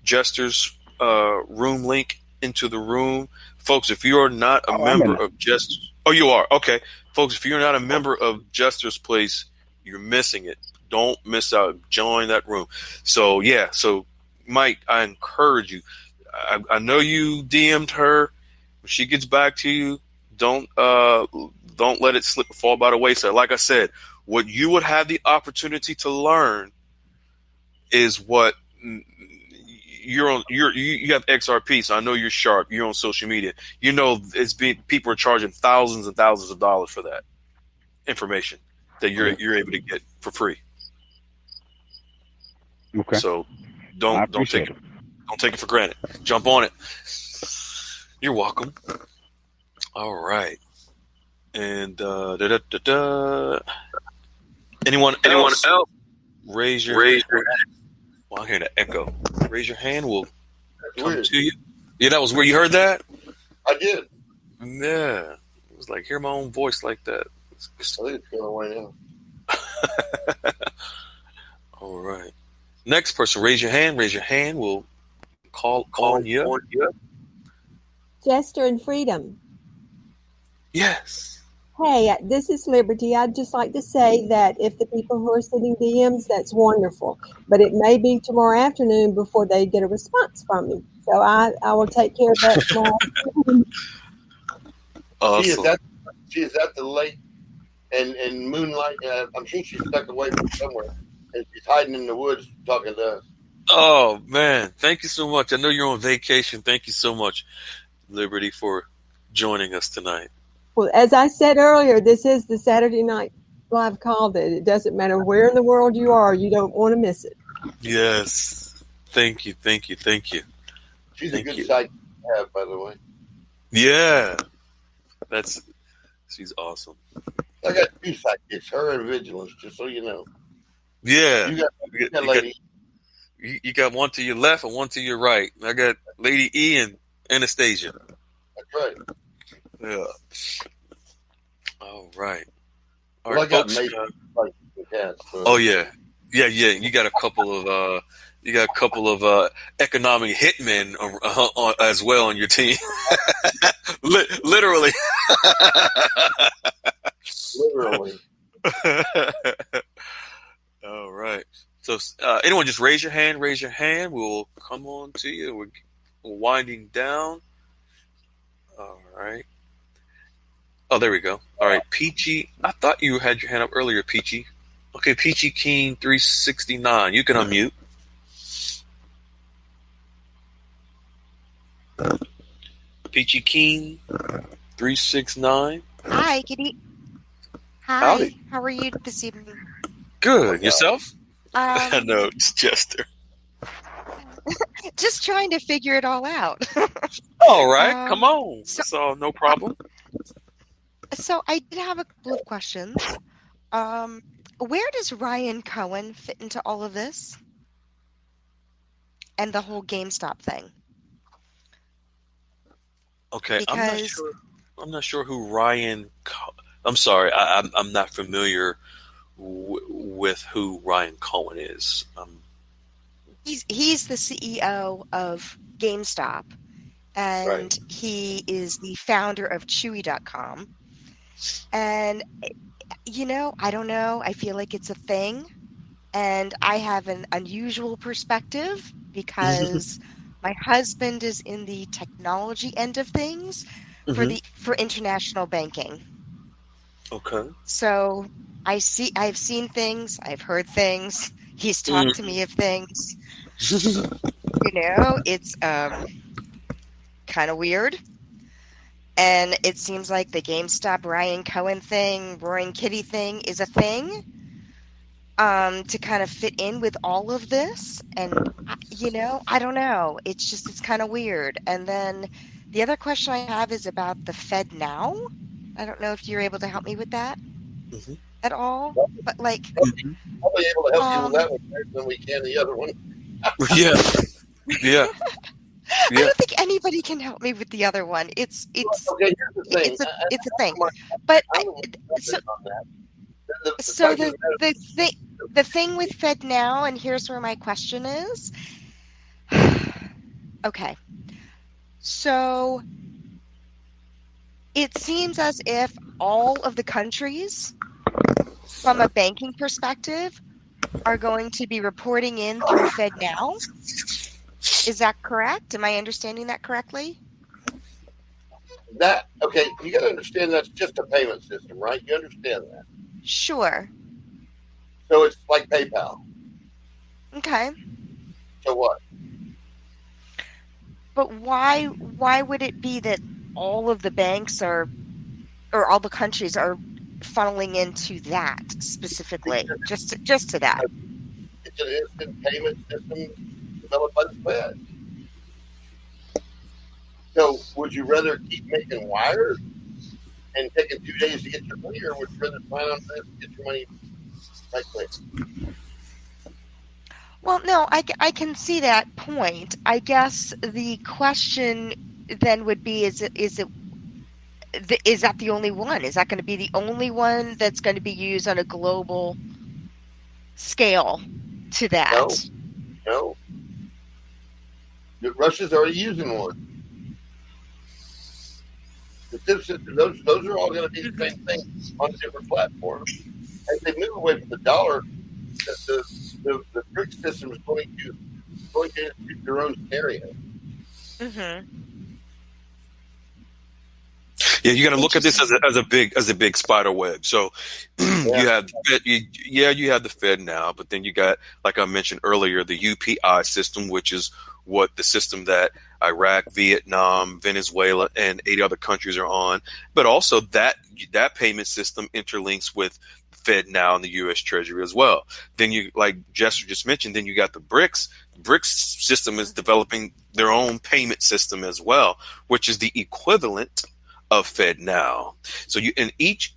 Jester's room link into the room. Folks, if you are not a member of Jester's, you are, okay. Folks, if you're not a member of Jester's place, you're missing it. Don't miss out. Join that room. So, yeah, Mike, I encourage you. I know you DM'd her. When she gets back to you, don't let it fall by the wayside. Like I said, what you would have the opportunity to learn is what you have XRP, so I know you're sharp. You're on social media. People are charging thousands and thousands of dollars for that information that you're able to get for free. Okay. So don't take it for granted. Jump on it. You're welcome. All right. And anyone else? Raise your hand. Well, I'm hearing an echo. Raise your hand. We'll come to you. Yeah, that was where you heard that? I did. Yeah. It was like, hear my own voice like that. I think it's going away now. All right. Next person, raise your hand. Raise your hand. We'll call you. Jester and Freedom. Yes. Hey, this is Liberty. I'd just like to say that if the people who are sending DMs, that's wonderful. But it may be tomorrow afternoon before they get a response from me. So I will take care of that tomorrow. Awesome. She is at the lake and moonlight. I'm sure she's stuck away from somewhere. And she's hiding in the woods talking to us. Oh, man. Thank you so much. I know you're on vacation. Thank you so much. Liberty, for joining us tonight. Well, as I said earlier, this is the Saturday Night Live call that it doesn't matter where in the world you are, you don't want to miss it. Yes. Thank you. She's Thank a good you. side to have, by the way. Yeah. She's awesome. I got two sidekicks, her and Vigilance, just so you know. Yeah. You got Lady. You got one to your left and one to your right. I got Lady E and Anastasia. That's right. Yeah. All right. All Well, right, I got folks. cats. So. Oh yeah. You got a couple of economic hitmen as well on your team. Literally. Literally. All right. So anyone just raise your hand. We'll come on to you. We're winding down. All right. Oh, there we go. All right. Peachy. I thought you had your hand up earlier, Peachy. Okay, Peachy Keen 369. You can unmute. Peachy Keen 369. Hi, Kitty. Hi. Howdy. How are you this evening? Good. Yourself? I Um, know, it's Chester. just trying to figure it all out. All right, come on. So no problem. So I did have a couple of questions. Where does Ryan Cohen fit into all of this? And the whole GameStop thing? Okay, Because I'm not sure who Ryan. I'm sorry, I'm not familiar with who Ryan Cohen is. he's the CEO of GameStop, and Right. he is the founder of Chewy.com. And I don't know. I feel like it's a thing, and I have an unusual perspective because my husband is in the technology end of things for international banking. Okay. So I've seen things, I've heard things. He's talked to me of things. It's kind of weird. And it seems like the GameStop Ryan Cohen thing, Roaring Kitty thing is a thing to kind of fit in with all of this. And, I don't know. It's kind of weird. And then the other question I have is about the Fed Now. I don't know if you're able to help me with that at all. But I'll be able to help you with that one better than we can the other one. Yeah. I don't think anybody can help me with the other one. It's okay. Here's the thing. It's a thing. But the thing with Fed Now, and here's where my question is. Okay, so it seems as if all of the countries, from a banking perspective, are going to be reporting in through Fed Now. Is that correct? Am I understanding that correctly? Okay, you got to understand that's just a payment system, right? You understand that? Sure. So it's like PayPal. Okay. So what? But why would it be that all of the banks or all the countries are funneling into that specifically? Just to that. It's an instant payment system developed by the Fed. So would you rather keep making wires and taking 2 days to get your money, or would you rather plan on this and get your money right quick? Well, no, I can see that point. I guess the question then would be: is that the only one? Is that going to be the only one that's going to be used on a global scale to that? No. Russia's already using one. Those are all going to be the same thing on different platforms. As they move away from the dollar, the BRICS system is going to institute their own scenario. Yeah, you got to look at this as a big spider web. So you have you have the Fed now, but then you got, like I mentioned earlier, the UPI system, which is what the system that Iraq, Vietnam, Venezuela, and 8 other countries are on. But also that payment system interlinks with Fed now and the U.S. Treasury as well. Then you, like Jester just mentioned, then you got the BRICS. BRICS system is developing their own payment system as well, which is the equivalent of Fed now. So you, in each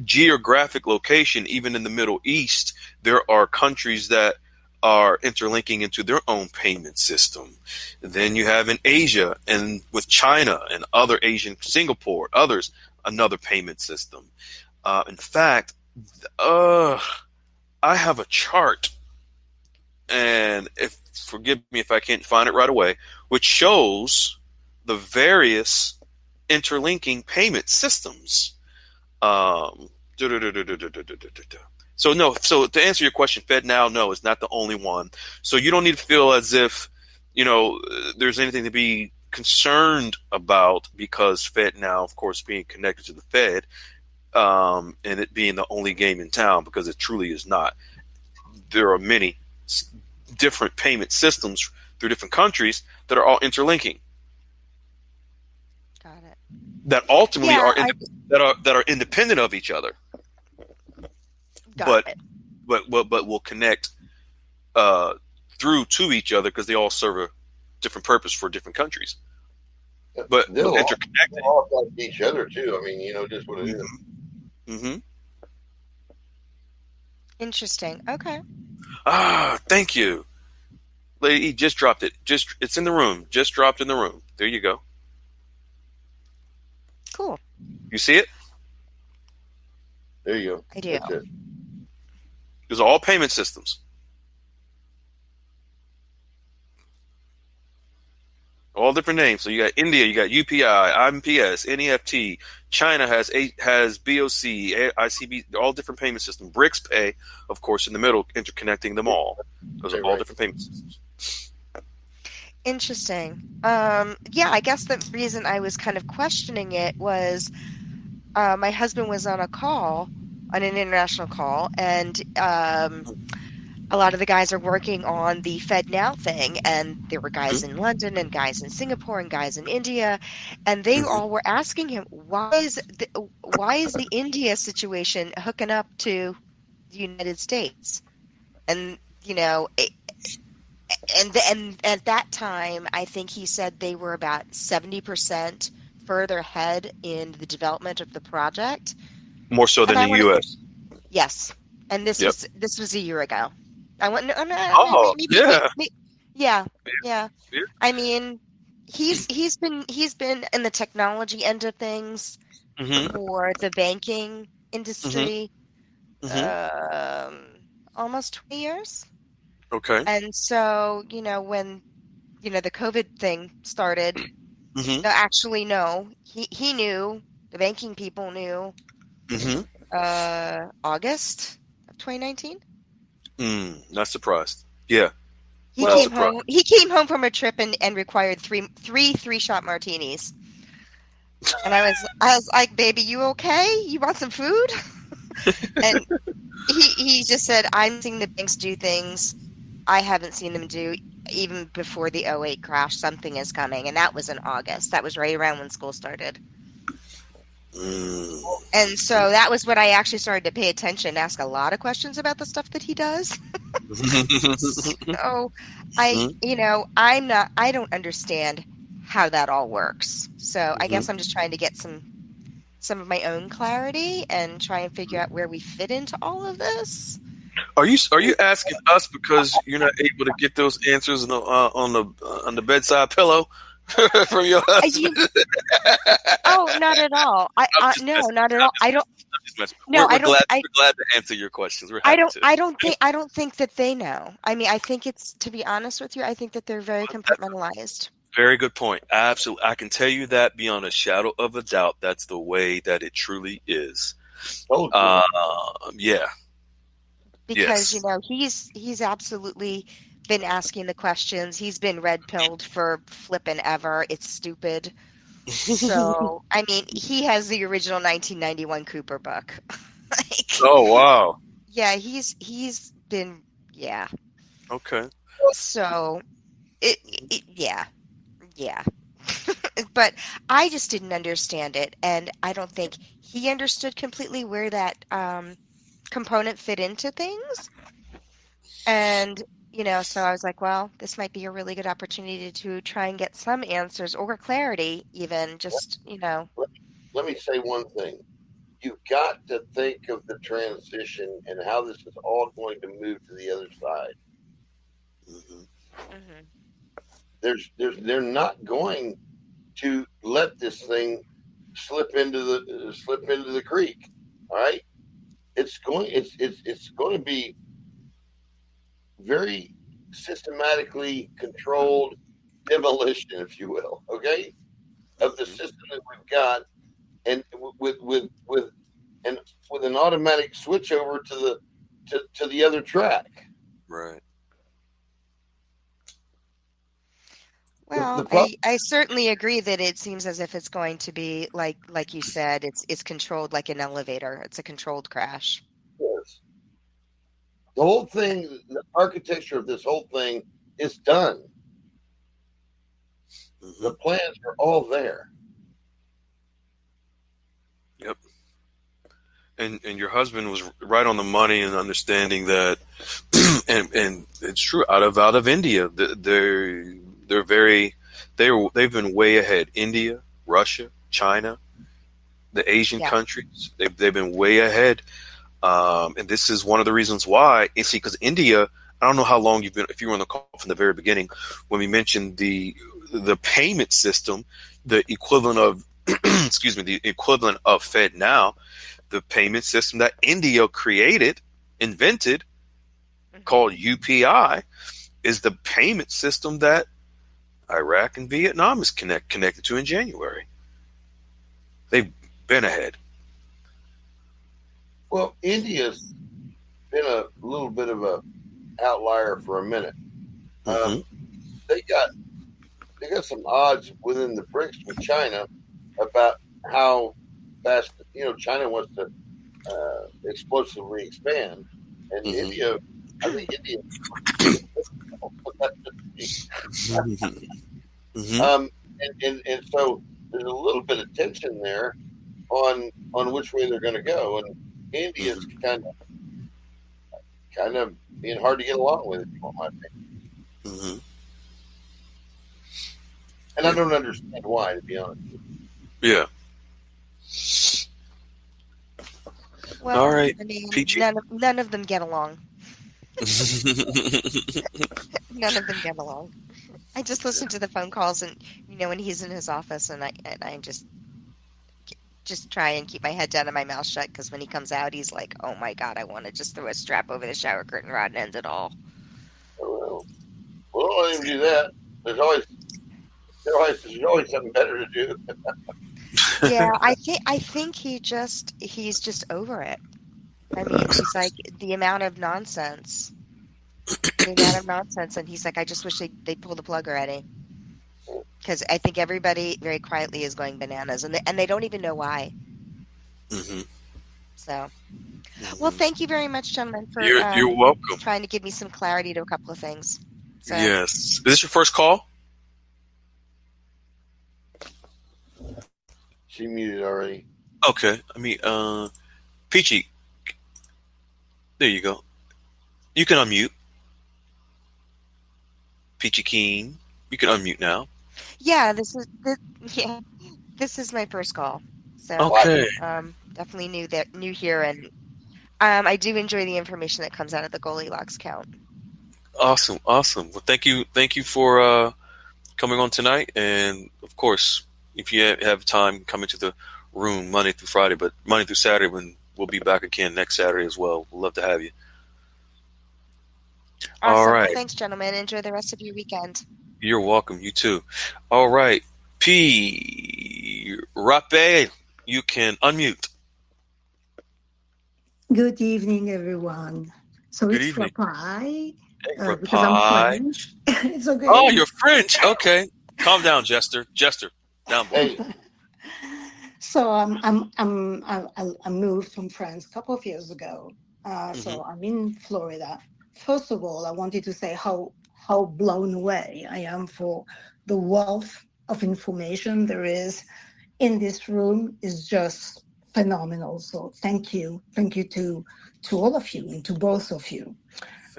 geographic location, even in the Middle East, there are countries that are interlinking into their own payment system. Then you have in Asia and with China and other Asian, Singapore, others, another payment system. In fact, I have a chart, and forgive me if I can't find it right away, which shows the various interlinking payment systems. So to answer your question, FedNow, no, is not the only one. So you don't need to feel as if, there's anything to be concerned about because FedNow, of course, being connected to the Fed, and it being the only game in town, because it truly is not. There are many different payment systems through different countries that are all interlinking. Got it. That ultimately are independent of each other. But will connect through to each other because they all serve a different purpose for different countries. But they'll interconnected. all affect each other too. I mean, just what it is. Mm-hmm. Interesting. Okay. Thank you. Lady, just dropped it. It's in the room. Just dropped in the room. There you go. Cool. You see it? There you go. I do. That's it. These are all payment systems. All different names. So you got India, you got UPI, IMPS, NEFT. China has BOC, ICB, all different payment systems. BRICS Pay, of course, in the middle, interconnecting them all. Those are all different payment systems. Interesting. Yeah, I guess the reason I was kind of questioning it was my husband was on an international call, and a lot of the guys are working on the FedNow thing, and there were guys in London and guys in Singapore and guys in India, and they all were asking him, why is the India situation hooking up to the United States? And and at that time, I think he said they were about 70% further ahead in the development of the project. More so than the U.S. Yes, and this was a year ago. Yeah. I mean, he's been in the technology end of things for the banking industry almost 20 years. Okay. And so, when the COVID thing started, actually no, he knew, the banking people knew. August of 2019. Not surprised. Yeah. He came home from a trip and required three-shot martinis. And I was like, baby, you okay? You want some food? And he just said, I'm seeing the banks do things I haven't seen them do even before the 2008 crash. Something is coming. And that was in August. That was right around when school started. And so that was when I actually started to pay attention, ask a lot of questions about the stuff that he does. So I don't understand how that all works. So I guess I'm just trying to get some of my own clarity and try and figure out where we fit into all of this. Are you asking us because you're not able to get those answers on the bedside pillow from your husband? Oh, not at all. No, not at all. I don't. No, we're glad to answer your questions. I don't think that they know. I mean, I think it's, to be honest with you, I think that they're very compartmentalized. Very good point. Absolutely. I can tell you that beyond a shadow of a doubt. That's the way that it truly is. Yeah. Because, he's absolutely been asking the questions. He's been red-pilled for flipping ever. It's stupid. So, I mean, he has the original 1991 Cooper book. Like, Oh wow. yeah, he's been, yeah. Okay. So, yeah. But I just didn't understand it, and I don't think he understood completely where that component fit into things. And, so I was like, well, this might be a really good opportunity to try and get some answers or clarity, even just. Let me say one thing. You've got to think of the transition and how this is all going to move to the other side. Mhm. They're not going to let this thing slip into the creek. All right, it's going to be very systematically controlled demolition, if you will. Okay, of the system that we've got, and with an automatic switch over to the other track. Right. Well, problem I certainly agree that it seems as if it's going to be like you said, it's controlled like an elevator. It's a controlled crash. is the whole thing, the architecture of this whole thing is done. The plans are all there. Yep. And your husband was right on the money in understanding that, and it's true. Out of India, they've been way ahead. India, Russia, China, the Asian countries, they've been way ahead. And this is one of the reasons why. You see, because India, I don't know how long you've been. If you were on the call from the very beginning, when we mentioned the payment system, the equivalent of excuse me, the equivalent of FedNow, the payment system that India invented, called UPI, is the payment system that Iraq and Vietnam is connected to in January. They've been ahead. Well, India's been a little bit of a outlier for a minute. They got some odds within the BRICS with China about how fast China wants to explosively expand, and India. I think India. And so there's a little bit of tension there on which way they're going to go, and India's kind of being hard to get along with, if you want my opinion. And I don't understand why, to be honest with you. Yeah. Well, all right, I mean, Peachy. none of them get along. None of them get along. I just listen to the phone calls, and when he's in his office, and I just try and keep my head down and my mouth shut, because when he comes out, he's like, "Oh my God, I want to just throw a strap over the shower curtain rod and end it all." Well, don't let him do that. There's always something better to do. Yeah, I think he's just over it. I mean, he's like, the amount of nonsense, and he's like, I just wish they'd pull the plug already, because I think everybody very quietly is going bananas, and they don't even know why. So, well, thank you very much, gentlemen, for you're welcome. Trying to give me some clarity to a couple of things. So. Yes. Is this your first call? She muted already. Okay. I mean, Peachy, there you go. You can unmute. Peachy Keen, you can unmute now. Yeah, this is my first call. So okay. Definitely new here, and I do enjoy the information that comes out of the Goldilocks count. Awesome. Well, thank you for coming on tonight, and of course, if you have time, come into the room Monday through Friday, but Monday through Saturday, when we'll be back again next Saturday as well. We'd love to have you. Awesome. All right. Well, thanks, gentlemen. Enjoy the rest of your weekend. You're welcome. You too. All right. P. Rappe, you can unmute. Good evening, everyone. So Good it's evening. Rapai, Rapai. because I'm French. It's okay. Oh, you're French. Okay. Calm down, Jester. Now, Hey, So I moved from France a couple of years ago. So I'm in Florida. First of all, I wanted to say how blown away I am for the wealth of information there is in this room is just phenomenal. So thank you to all of you and to both of you.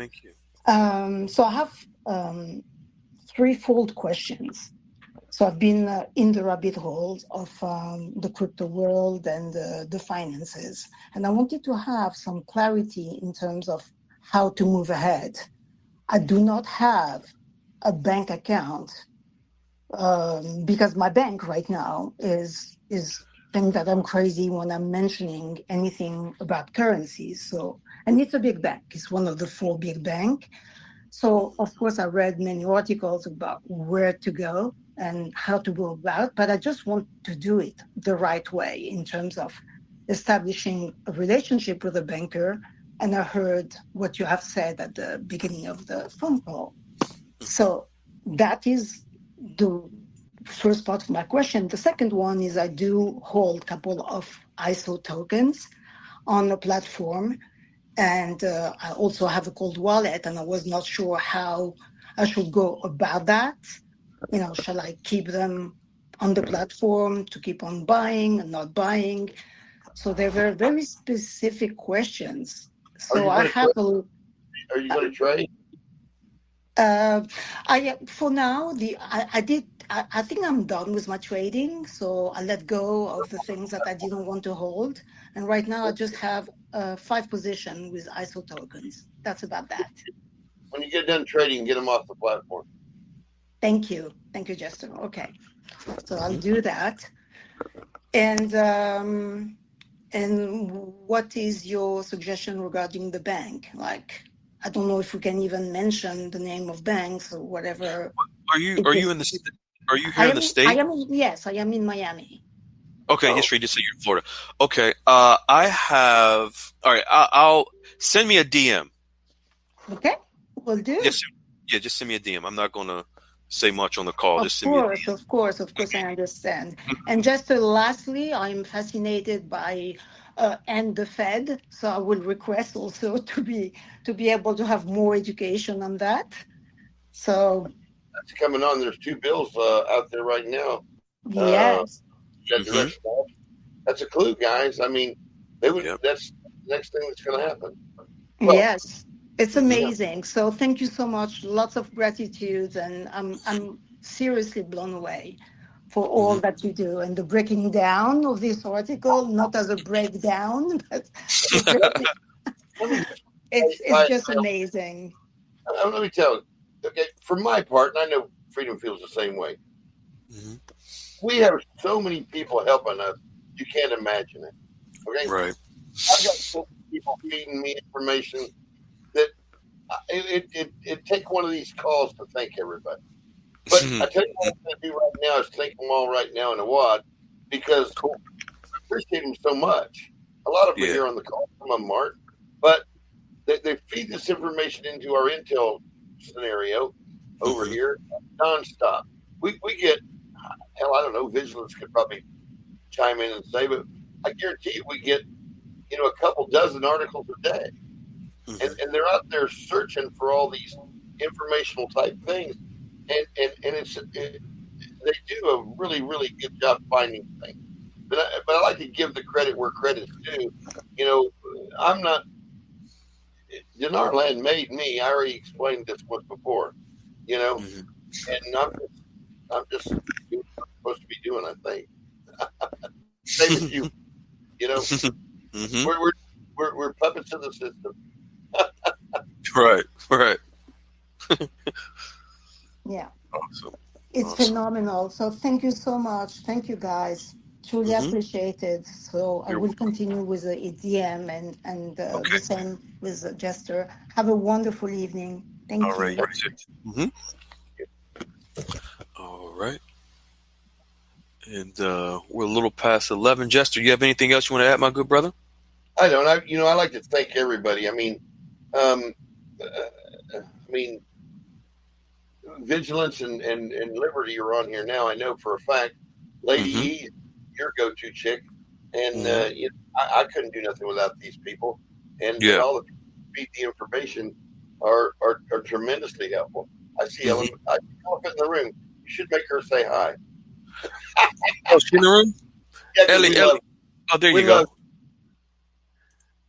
thank you. So I have threefold questions. So I've been in the rabbit holes of the crypto world and the finances, and I wanted to have some clarity in terms of how to move ahead. I do not have a bank account because my bank right now is think that I'm crazy when I'm mentioning anything about currencies. So, and it's a big bank. It's one of the 4 big banks. So, of course, I read many articles about where to go and how to go about, but I just want to do it the right way in terms of establishing a relationship with a banker. And I heard what you have said at the beginning of the phone call. So that is the first part of my question. The second one is I do hold a couple of ISO tokens on the platform. And I also have a cold wallet, and I was not sure how I should go about that. Shall I keep them on the platform to keep on buying and not buying? So they were very specific questions. So I have a. are you going to trade? For now, I think I'm done with my trading. So I let go of the things that I didn't want to hold. And right now I just have 5 positions with ISO tokens. That's about that. When you get done trading, get them off the platform. Thank you, Jester. Okay, so I'll do that. And what is your suggestion regarding the bank? Like, I don't know if we can even mention the name of banks or whatever. Are you in the? Are you here in the state? Yes, I am in Miami. Okay, yes, you just say you're in Florida. Okay, I have. All right, I'll send me a DM. Okay, we'll do. Yes, yeah, just send me a DM. I'm not gonna say much on the call. Of just send me a DM. Of course, I understand. And just lastly, I'm fascinated by and the Fed, so I will request also to be able to have more education on that. So that's coming on. There's 2 bills out there right now. Yes. That's a clue, guys. I mean, that's the next thing that's going to happen. Well, yes, it's amazing. So thank you so much. Lots of gratitude, and I'm seriously blown away for all that you do and the breaking down of this article, not as a breakdown, but it's just amazing. Let me tell you, okay, for my part, and I know Freedom feels the same way. We have so many people helping us, you can't imagine it. Okay, right. I've got so many people feeding me information that it take one of these calls to thank everybody. But I tell you what I'm going to do right now is thank them all right now in a wad, because I appreciate them so much. A lot of them are here on the call, some of them aren't, but they feed this information into our Intel scenario over here nonstop. We get, hell, I don't know, Vigilance could probably chime in and say, but I guarantee you we get, a couple dozen articles a day. And they're out there searching for all these informational type things. And they do a really, really good job finding things. But I like to give the credit where credit's due. I'm not, Dinar Land made me. I already explained this once before, and I'm just doing what I'm supposed to be doing, I think. Same as you, we're puppets of the system. Right. Yeah. Awesome. It's phenomenal. So thank you so much. Thank you, guys. Truly appreciate it. So I will continue with the EDM and the same with Jester. Have a wonderful evening. Thank you. All right. All right. And we're a little past 11. Jester, you have anything else you want to add, my good brother? I don't. I like to thank everybody. I mean, Vigilance and Liberty are on here now. I know for a fact. Lady Mhm. E, your go-to chick, and Mhm. I couldn't do nothing without these people, and Yeah. all the people who feed the information are tremendously helpful. I see Mhm. elephant in the room. You should make her say hi. Oh, she in the room? Yeah, because Ellie, we Ellie. love Oh, there we you go. love.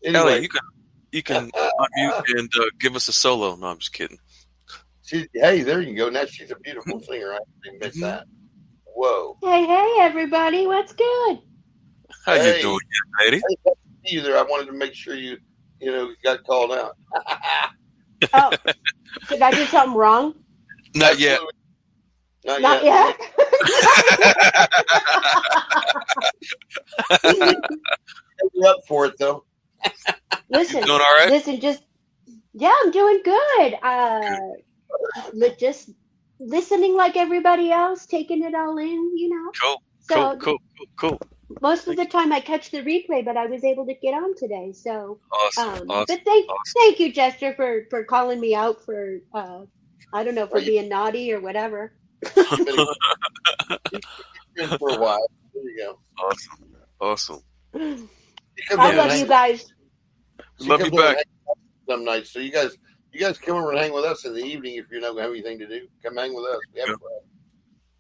Ellie, Anyway, you can unmute and give us a solo. No, I'm just kidding. hey, there you go. Now she's a beautiful singer. I didn't miss Mhm. that. Whoa. Hey, everybody, what's good? How you doing, Hey, young lady? I see you there. I wanted to make sure you got called out. Oh, did I do something wrong? Not yet. Absolutely. Not Not yet. yet. You're up for it though. You doing all right? Yeah, I'm doing good. Just listening like everybody else, taking it all in, Cool. So most of Thank the you. time I catch the replay, but I was able to get on today. So, Awesome. but Awesome. thank you, Jester, for calling me out for I don't know, for Well, being naughty or whatever. you've been in for a while. There you go. Awesome. I love you guys. Love you back. Some nights. So you guys come over and hang with us in the evening if you don't have anything to do. Come hang with us. We have fun.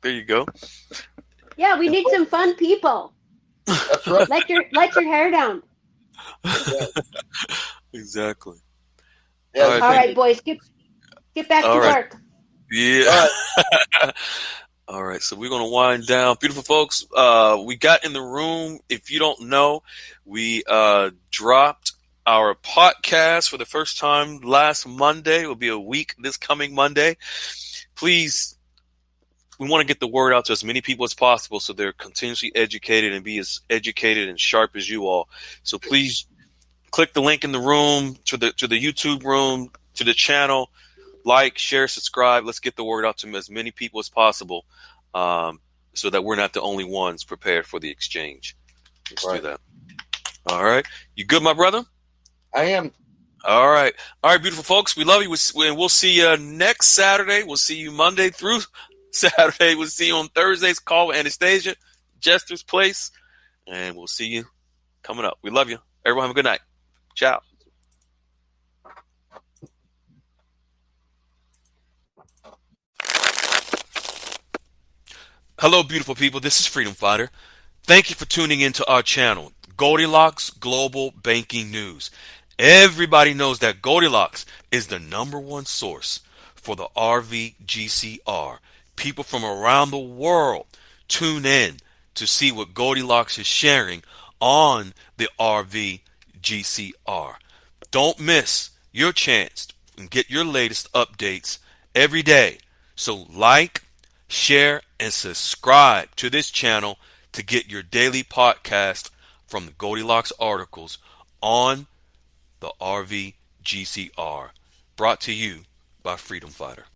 There you go. Yeah, we need some fun people. That's right. Let your hair down. Exactly. Yeah, all right, boys, get back to work. Yeah. All right, so we're going to wind down. Beautiful folks, we got in the room. If you don't know, we dropped our podcast for the first time last Monday. It will be a week this coming Monday. Please, we want to get the word out to as many people as possible so they're continuously educated and be as educated and sharp as you all. So please click the link in the room to the YouTube room, to the channel. Like, share, subscribe. Let's get the word out to as many people as possible, so that we're not the only ones prepared for the exchange. Let's do that. All right. You good, my brother? I am. All right. Beautiful folks. We love you. We'll see you next Saturday. We'll see you Monday through Saturday. We'll see you on Thursday's call with Anastasia, Jester's Place, and we'll see you coming up. We love you. Everyone have a good night. Ciao. Hello, beautiful people. This is Freedom Fighter. Thank you for tuning into our channel, Goldilocks Global Banking News. Everybody knows that Goldilocks is the #1 source for the RVGCR. People from around the world tune in to see what Goldilocks is sharing on the RVGCR. Don't miss your chance and get your latest updates every day. So like, share, and subscribe to this channel to get your daily podcast from the Goldilocks articles on the RVGCR. Brought to you by Freedom Fighter.